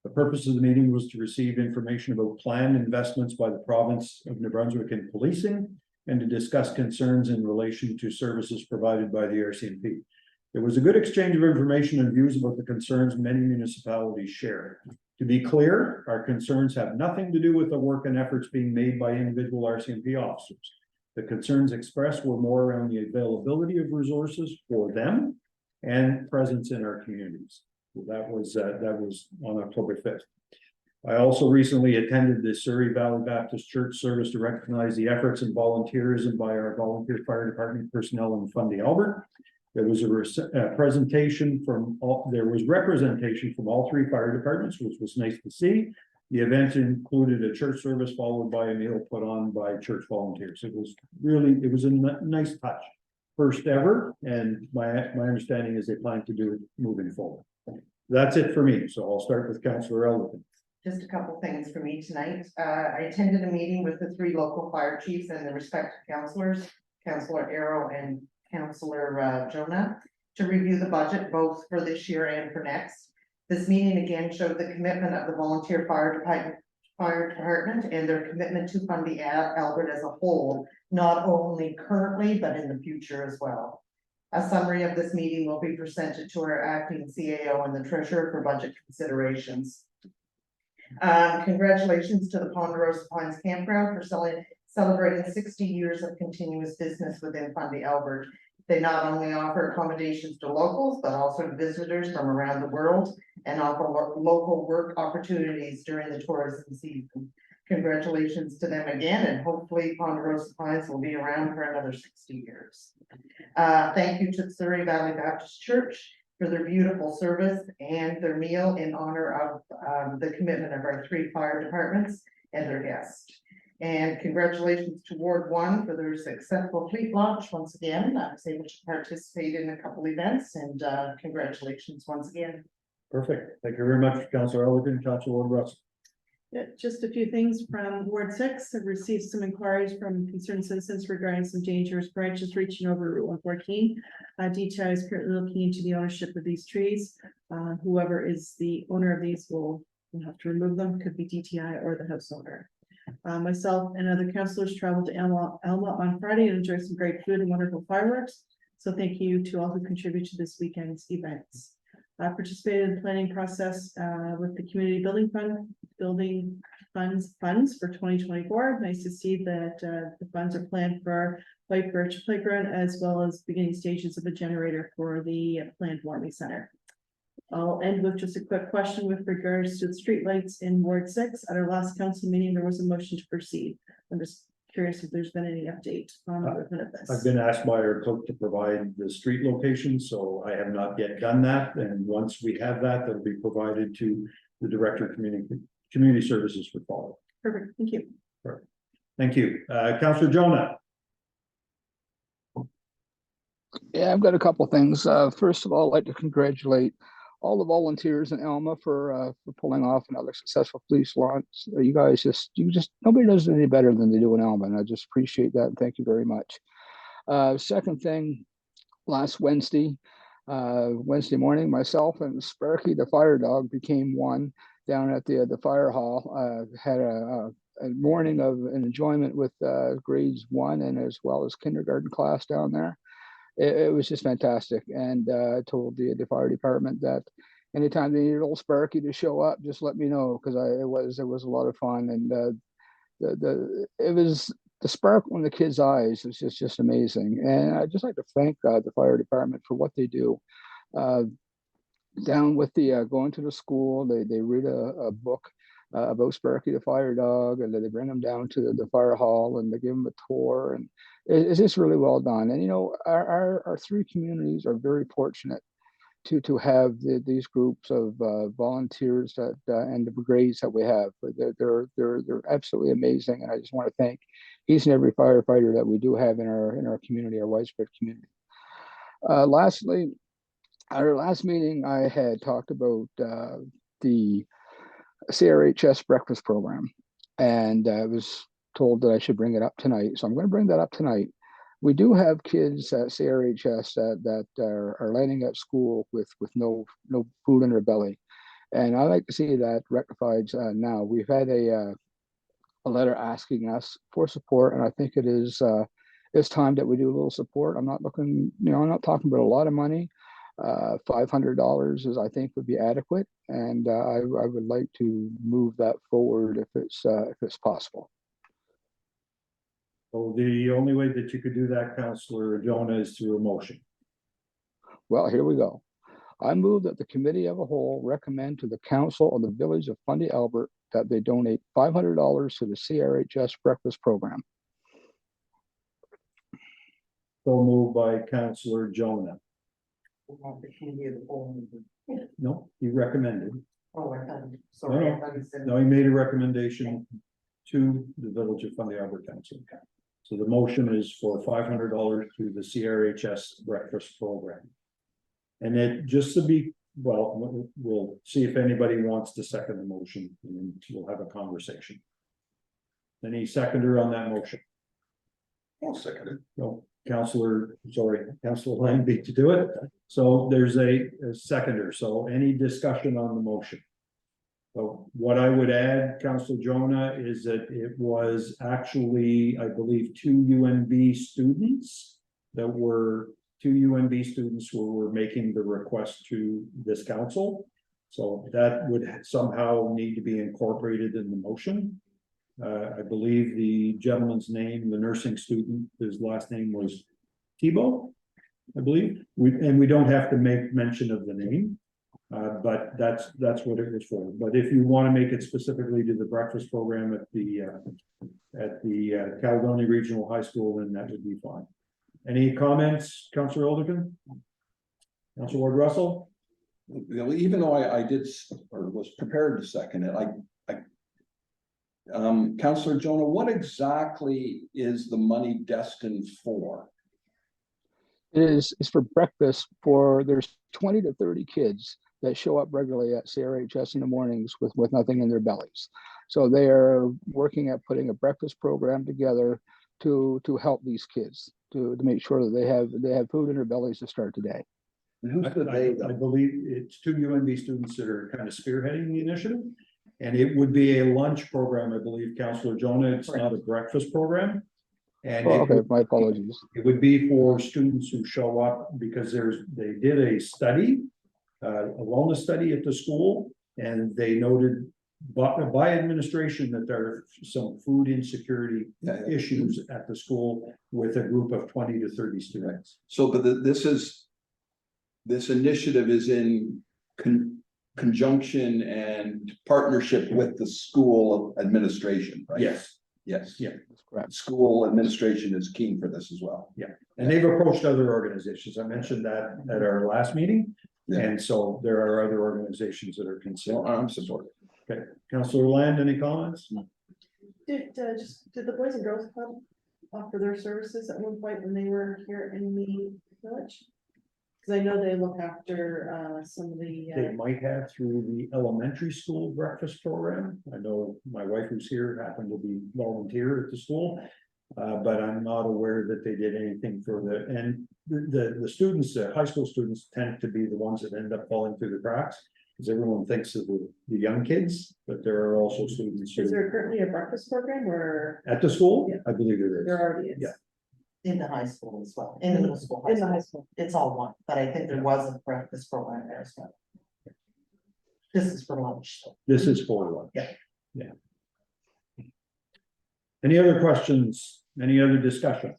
The purpose of the meeting was to receive information about planned investments by the province of New Brunswick in policing and to discuss concerns in relation to services provided by the RCMP. There was a good exchange of information and views about the concerns many municipalities share. To be clear, our concerns have nothing to do with the work and efforts being made by individual RCMP officers. The concerns expressed were more around the availability of resources for them and presence in our communities. That was on October 5th. I also recently attended the Surrey Valley Baptist Church service to recognize the efforts and volunteerism by our volunteer fire department personnel in Fundy, Albert. There was a presentation from there was representation from all three fire departments, which was nice to see. The event included a church service followed by a meal put on by church volunteers. It was a nice touch. First ever, and my understanding is they plan to do it moving forward. That's it for me. So I'll start with Councillor Elderton. Just a couple things for me tonight. I attended a meeting with the three local fire chiefs and the respective councillors, Councillor Arrow and Councillor Jonah, to review the budget both for this year and for next. This meeting again showed the commitment of the volunteer fire department and their commitment to Fundy Albert as a whole, not only currently, but in the future as well. A summary of this meeting will be presented to our acting CAO and the treasurer for budget considerations. Congratulations to the Ponderosa Pines Campground for celebrating 60 years of continuous business within Fundy Albert. They not only offer accommodations to locals, but also to visitors from around the world and offer local work opportunities during the tourism season. Congratulations to them again, and hopefully Ponderosa Pines will be around for another 60 years. Thank you to the Surrey Valley Baptist Church for their beautiful service and their meal in honor of the commitment of our three fire departments and their guests. And congratulations to Ward 1 for their successful fleet launch once again. I was able to participate in a couple events, and congratulations once again. Perfect. Thank you very much, Councillor Elderton. Councillor Russell. Yeah, just a few things from Ward 6. I've received some inquiries from concerned citizens regarding some dangerous branches reaching over Route 114. DTI is currently looking into the ownership of these trees. Whoever is the owner of these will have to remove them. Could be DTI or the house owner. Myself and other councillors traveled to Alma on Friday and enjoyed some great food and wonderful fireworks. So thank you to all who contribute to this weekend's events. I participated in the planning process with the community building funds for 2024. Nice to see that the funds are planned for White Birch Playground as well as beginning stages of a generator for the planned warming center. I'll end with just a quick question with regards to the streetlights in Ward 6. At our last council meeting, there was a motion to proceed. I'm just curious if there's been any update on the movement of this. I've been asked by our clerk to provide the street location, so I have not yet done that. And once we have that, that'll be provided to the Director of Community Services for follow. Perfect, thank you. Perfect. Thank you. Councillor Jonah. Yeah, I've got a couple things. First of all, I'd like to congratulate all the volunteers in Alma for pulling off another successful police launch. You guys nobody does it any better than they do in Alma, and I just appreciate that. And thank you very much. Second thing, last Wednesday morning, myself and Sparky, the fire dog, became one down at the fire hall. Had a morning of an enjoyment with grades 1 and as well as kindergarten class down there. It was just fantastic, and I told the fire department that anytime they needed old Sparky to show up, just let me know, because it was a lot of fun, and it was the sparkle in the kids' eyes was just amazing. And I'd just like to thank the fire department for what they do. down with the, going to the school, they read a book about Sparky the fire dog, and then they bring them down to the fire hall and they give them a tour, and it's just really well done. And, our three communities are very fortunate to have these groups of volunteers that and the brigades that we have. They're absolutely amazing, and I just want to thank each and every firefighter that we do have in our community, our widespread community. Lastly, our last meeting, I had talked about the CRHS breakfast program, and I was told that I should bring it up tonight, so I'm going to bring that up tonight. We do have kids at CRHS that are landing at school with no food in their belly, and I like to see that rectified now. We've had a letter asking us for support, and I think it's time that we do a little support. I'm not looking, I'm not talking about a lot of money. $500 is, I think, would be adequate, and I would like to move that forward if it's possible. So the only way that you could do that, Councillor Jonah, is through a motion. Well, here we go. I move that the committee of a whole recommend to the council of the village of Fundy, Albert, that they donate $500 to the CRHS breakfast program. So moved by Councillor Jonah. No, he recommended. Oh, I thought, sorry, I thought you said. No, he made a recommendation to the village of Fundy Albert Council. So the motion is for $500 to the CRHS breakfast program. And it just to be, well, we'll see if anybody wants to second the motion, and we'll have a conversation. Any seconder on that motion? I'll second it. No, Councillor Lang beat to do it. So there's a seconder. So any discussion on the motion? So what I would add, Councillor Jonah, is that it was actually, I believe, two UNB students who were making the request to this council. So that would somehow need to be incorporated in the motion. I believe the gentleman's name, the nursing student, his last name was Thibault, I believe. We don't have to make mention of the name. But that's what it was for. But if you want to make it specifically to the breakfast program at the Caledonia Regional High School, then that would be fine. Any comments, Councillor Olderton? Councillor Ward Russell? Even though I did or was prepared to second it, Councillor Jonah, what exactly is the money destined for? It's for breakfast there's 20 to 30 kids that show up regularly at CRHS in the mornings with nothing in their bellies. So they are working at putting a breakfast program together to help these kids, to make sure that they have food in their bellies to start today. And who's the they? I believe it's two UNB students that are kind of spearheading the initiative. And it would be a lunch program, I believe, Councillor Jonah. It's not a breakfast program. And okay, my apologies. It would be for students who show up because they did a study, a wellness study at the school, and they noted by administration that there are some food insecurity issues at the school with a group of 20 to 30 students. So, but this initiative is in conjunction and partnership with the school administration, right? Yes. Yes. Yeah. That's correct. School administration is keen for this as well. Yeah, and they've approached other organizations. I mentioned that at our last meeting. Yeah. And so there are other organizations that are considering. Well, I'm supportive. Okay, Councillor Land, any comments? Did the Boys and Girls Club offer their services at one point when they were here in the village? Because I know they look after some of the. They might have through the elementary school breakfast program. I know my wife who's here happened to be volunteer at the school. But I'm not aware that they did anything for the students, high school students tend to be the ones that end up falling through the cracks. Because everyone thinks of the young kids, but there are also students. Is there currently a breakfast program or? At the school? Yeah. I believe there is. There already is. Yeah. In the high school as well, in the middle school. In the high school. It's all one, but I think there was a breakfast program there as well. This is for lunch. This is for lunch. Yeah. Yeah. Any other questions? Any other discussion?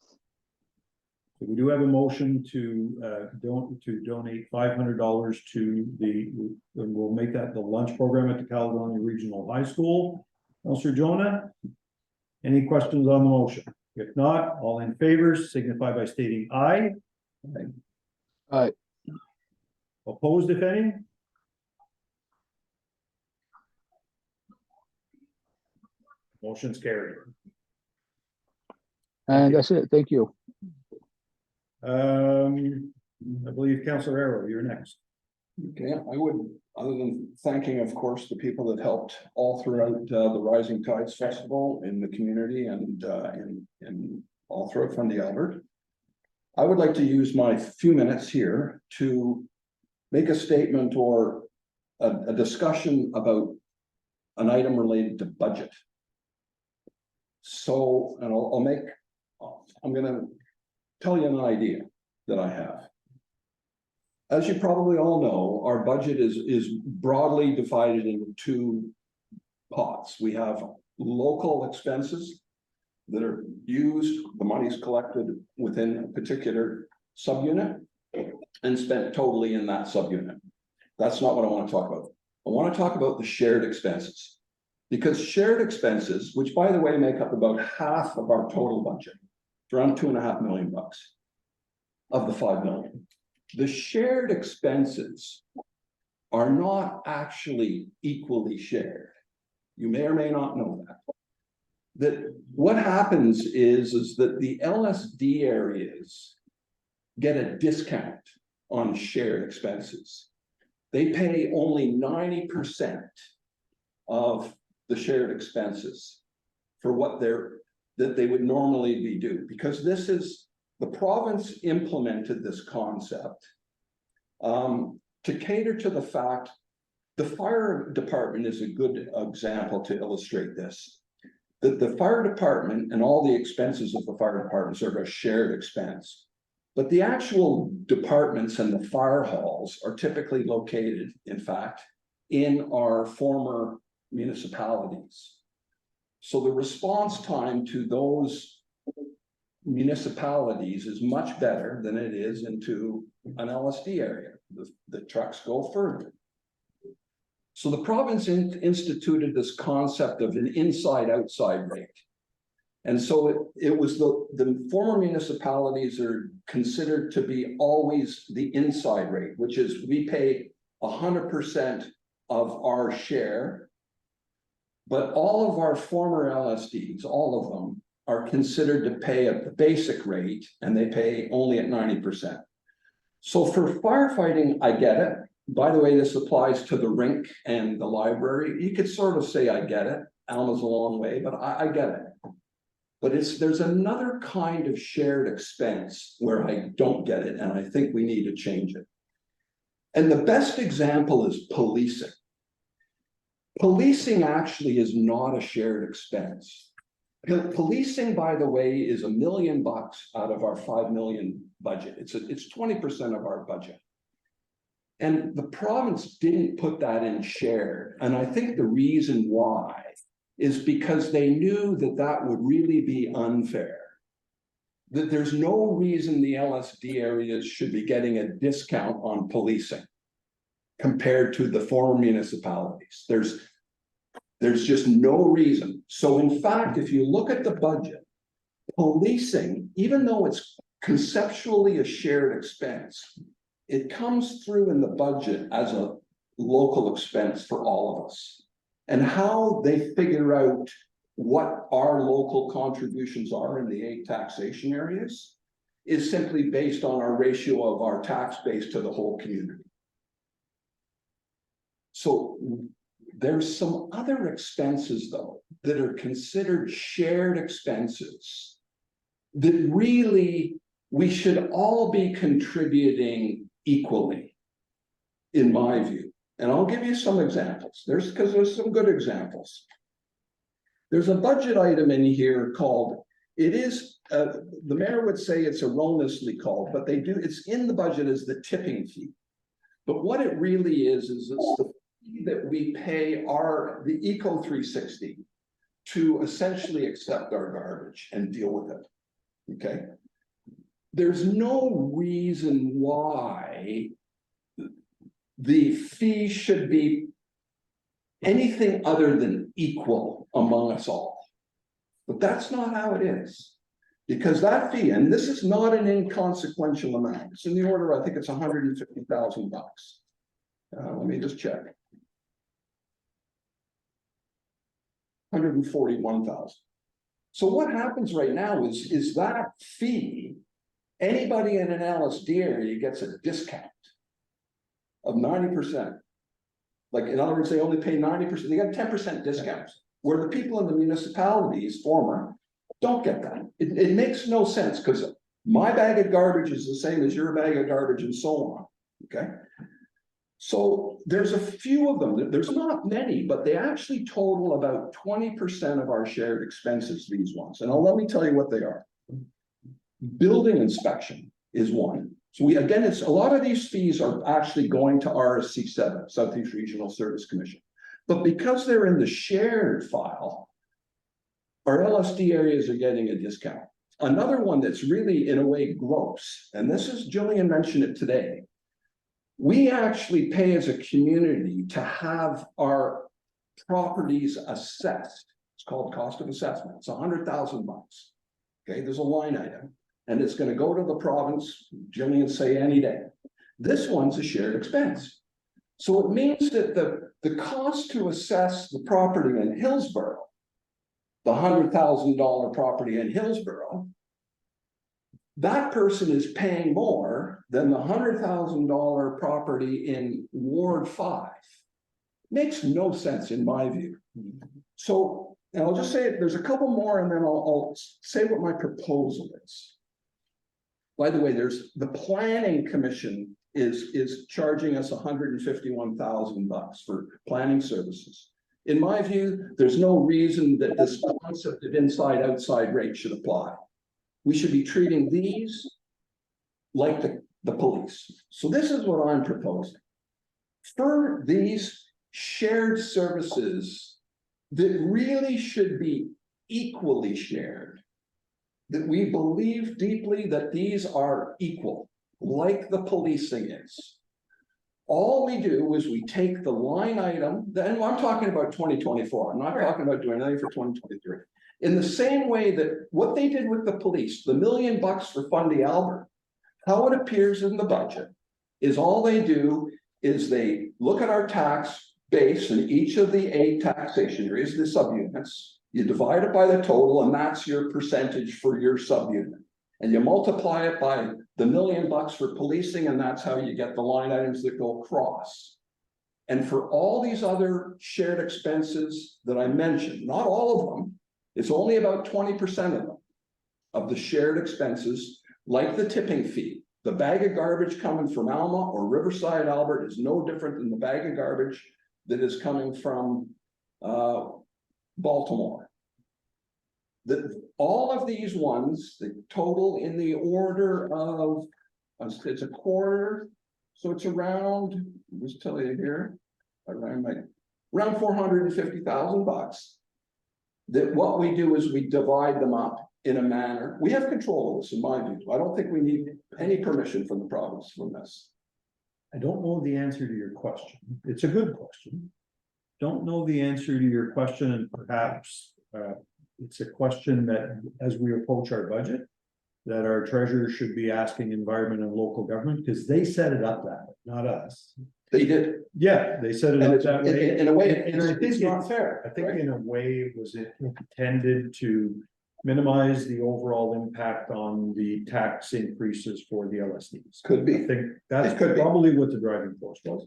So we do have a motion to donate $500 to and we'll make that the lunch program at the Caledonia Regional High School. Councillor Jonah, any questions on the motion? If not, all in favor signify by stating aye. Aye. Opposed, if any? Motion's carried. And that's it. Thank you. I believe Councillor Arrow, you're next. Okay, I would, other than thanking, of course, the people that helped all throughout the Rising Tides Festival in the community and in all throughout Fundy, Albert. I would like to use my few minutes here to make a statement or a discussion about an item related to budget. So, and I'm gonna tell you an idea that I have. As you probably all know, our budget is broadly divided into two pots. We have local expenses that are used, the money's collected within a particular subunit and spent totally in that subunit. That's not what I want to talk about. I want to talk about the shared expenses. Because shared expenses, which by the way, make up about half of our total budget, around $2.5 million of the 5 million. The shared expenses are not actually equally shared. You may or may not know that. That what happens is that the LSD areas get a discount on shared expenses. They pay only 90% of the shared expenses for what they would normally be due, because this is the province implemented this concept to cater to the fact the fire department is a good example to illustrate this. That the fire department and all the expenses of the fire departments are a shared expense. But the actual departments and the fire halls are typically located, in fact, in our former municipalities. So the response time to those municipalities is much better than it is into an LSD area. The trucks go further. So the province instituted this concept of an inside-outside rate. And so it was the former municipalities are considered to be always the inside rate, which is we pay 100% of our share, but all of our former LSDs, all of them, are considered to pay at the basic rate, and they pay only at 90%. So for firefighting, I get it. By the way, this applies to the rink and the library. You could sort of say I get it. Alma's a long way, but I get it. But there's another kind of shared expense where I don't get it, and I think we need to change it. And the best example is policing. Policing actually is not a shared expense. Policing, by the way, is $1 million out of our 5 million budget. It's 20% of our budget. And the province didn't put that in shared. And I think the reason why is because they knew that that would really be unfair. That there's no reason the LSD areas should be getting a discount on policing compared to the former municipalities. There's just no reason. So in fact, if you look at the budget, policing, even though it's conceptually a shared expense, it comes through in the budget as a local expense for all of us. And how they figure out what our local contributions are in the 8 taxation areas is simply based on our ratio of our tax base to the whole community. So there's some other expenses, though, that are considered shared expenses that really we should all be contributing equally, in my view. And I'll give you some examples. Because there's some good examples. There's a budget item in here called, the mayor would say it's erroneously called, but it's in the budget as the tipping fee. But what it really is it's the fee that we pay the Eco 360 to essentially accept our garbage and deal with it. Okay. there's no reason why the fee should be anything other than equal among us all. But that's not how it is. Because that fee, and this is not an inconsequential amount, it's in the order, I think it's $150,000. Let me just check. 141,000. So what happens right now is that fee, anybody in an LSD area gets a discount of 90%. Like, in other words, they only pay 90%, they get a 10% discount, where the people in the municipalities, former, don't get that. It makes no sense, because my bag of garbage is the same as your bag of garbage and so on, okay? So there's a few of them, there's not many, but they actually total about 20% of our shared expenses, these ones. And let me tell you what they are. Building inspection is one. So again, it's a lot of these fees are actually going to RSC7, Southeast Regional Service Commission. But because they're in the shared file, our LSD areas are getting a discount. Another one that's really, in a way, gross, and this is, Jillian mentioned it today. We actually pay as a community to have our properties assessed. It's called cost of assessment. It's $100,000. Okay, there's a line item, and it's going to go to the province, Jillian say any day. This one's a shared expense. So it means that the cost to assess the property in Hillsborough, the $100,000 property in Hillsborough, that person is paying more than the $100,000 property in Ward 5. Makes no sense in my view. So, and I'll just say, there's a couple more and then I'll say what my proposal is. By the way, there's the Planning Commission is charging us $151,000 for planning services. In my view, there's no reason that this concept of inside-outside rate should apply. We should be treating these like the police. So this is what I'm proposing. For these shared services that really should be equally shared, that we believe deeply that these are equal, like the policing is. All we do is we take the line item, then I'm talking about 2024, I'm not talking about doing anything for 2023. In the same way that what they did with the police, the $1 million for Fundy Albert, how it appears in the budget is all they do is they look at our tax base in each of the 8 taxation areas, the subunits, you divide it by the total, and that's your percentage for your subunit. And you multiply it by the $1 million for policing, and that's how you get the line items that go across. And for all these other shared expenses that I mentioned, not all of them, it's only about 20% of them, of the shared expenses, like the tipping fee. The bag of garbage coming from Alma or Riverside, Albert is no different than the bag of garbage that is coming from Baltimore. All of these ones, the total in the order of, it's a quarter, so it's around, I'll just tell you here, around $450,000. That what we do is we divide them up in a manner. We have control of this, in my view. I don't think we need any permission from the province from this. I don't know the answer to your question. It's a good question. Don't know the answer to your question, and perhaps it's a question that as we approach our budget, that our treasurer should be asking environment and local government, because they set it up that way, not us. They did. Yeah, they set it up that way. In a way, And I think it's not fair. I think in a way, it was intended to minimize the overall impact on the tax increases for the LSDs. Could be. I think that's It could be. probably what the driving force was.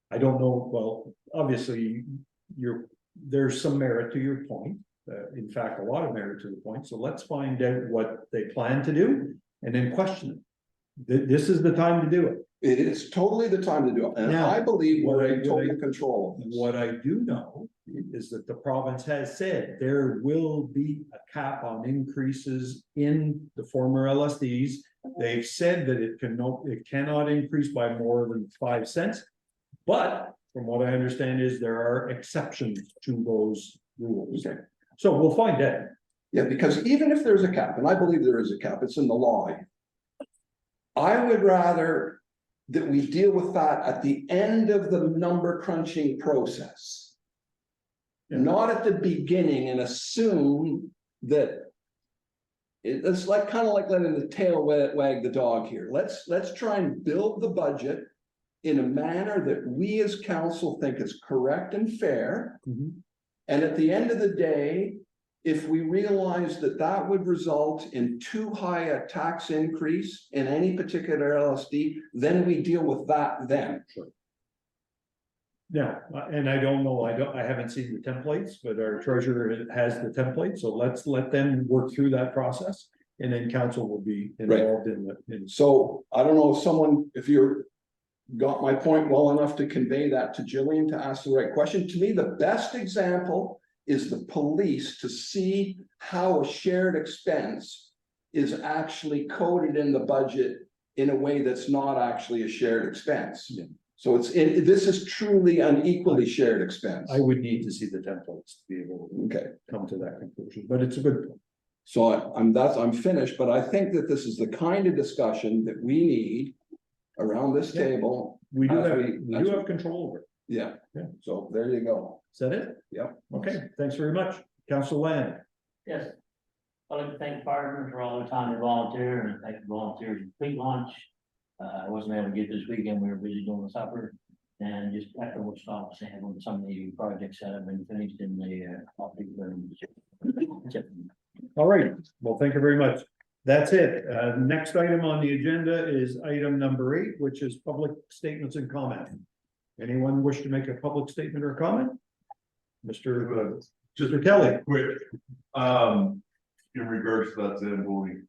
I don't know, well, obviously, there's some merit to your point. In fact, a lot of merit to the point. So let's find out what they plan to do and then question it. This is the time to do it. It is totally the time to do it. And Now, I believe we're in what I- total control of this. What I do know is that the province has said there will be a cap on increases in the former LSDs. They've said that it cannot increase by more than 5 cents. But from what I understand is there are exceptions to those rules. Okay. So we'll find out. Yeah, because even if there's a cap, and I believe there is a cap, it's in the law. I would rather that we deal with that at the end of the number crunching process. Yeah. Not at the beginning and assume that it's like, kind of like letting the tail wag the dog here. Let's try and build the budget in a manner that we as council think is correct and fair. Mhm. And at the end of the day, if we realize that that would result in too high a tax increase in any particular LSD, then we deal with that then. Yeah, and I don't know, I haven't seen the templates, but our treasurer has the template, so let's let them work through that process. And then council will be involved in. So I don't know if you're got my point well enough to convey that to Jillian to ask the right question. To me, the best example is the police, to see how a shared expense is actually coded in the budget in a way that's not actually a shared expense. Yeah. So this is truly an equally shared expense. I would need to see the templates to be able to come to that conclusion, but it's a good point. So I'm finished, but I think that this is the kind of discussion that we need around this table. We do as have control over it. Yeah. Yeah. So there you go. Is that it? Yep. Okay, thanks very much. Council Land. Yes. I'd like to thank partners for all the time they volunteer and thank the volunteers for fleet launch. I wasn't able to get this weekend. We were busy doing the supper. And just echo what Scott was saying on some of the projects that have been finished in the optic. All right, well, thank you very much. That's it. Next item on the agenda is item number 8, which is public statements and comment. Anyone wish to make a public statement or comment? Mr. Kelly. Quick, in regards to that Zamboni,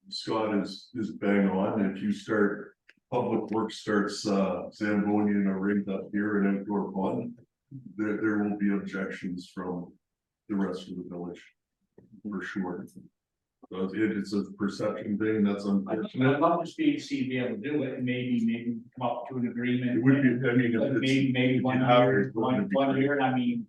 Scott is bang on. If you start, Public Works starts Zamboni in a rink up here and outdoor fun, there will be objections from the rest of the village, for sure. So it's a perception thing, that's unfortunate. I'd love to see to be able to do it, and maybe come up to an agreement. It would be, I mean, if Like it's. maybe one you have year, it, it's going to be one clear. year, I mean,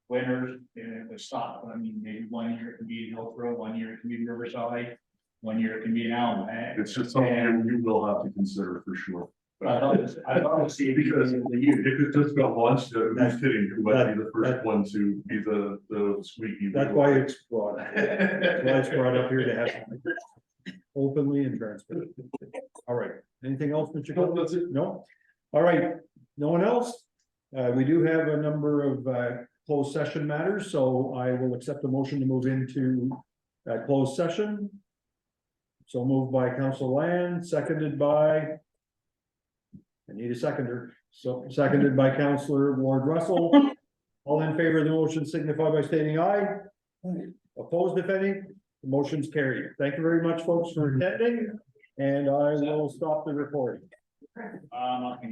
winners, it was stop, I mean, maybe 1 year it can be in Hillsborough, 1 year it can be in Riverside, 1 year it can be in Alma. It's just something you will have to consider for sure. But I'd love to see it Because the year. if it just got launched, who's kidding, who might be the that- first one to be the squeaky. That's wheel. why it's brought, that's why it's brought up here to have openly and transparent. All right, anything else, Mr. No, Kelly? that's it. No? All right, no one else? We do have a number of closed session matters, so I will accept a motion to move into closed session. So moved by Council Land, seconded by. I need a seconder, so seconded by Councillor Ward Russell. All in favor of the motion signify by stating aye. Opposed, if any, the motion's carried. Thank you very much, folks, for attending, and I will stop the recording. I can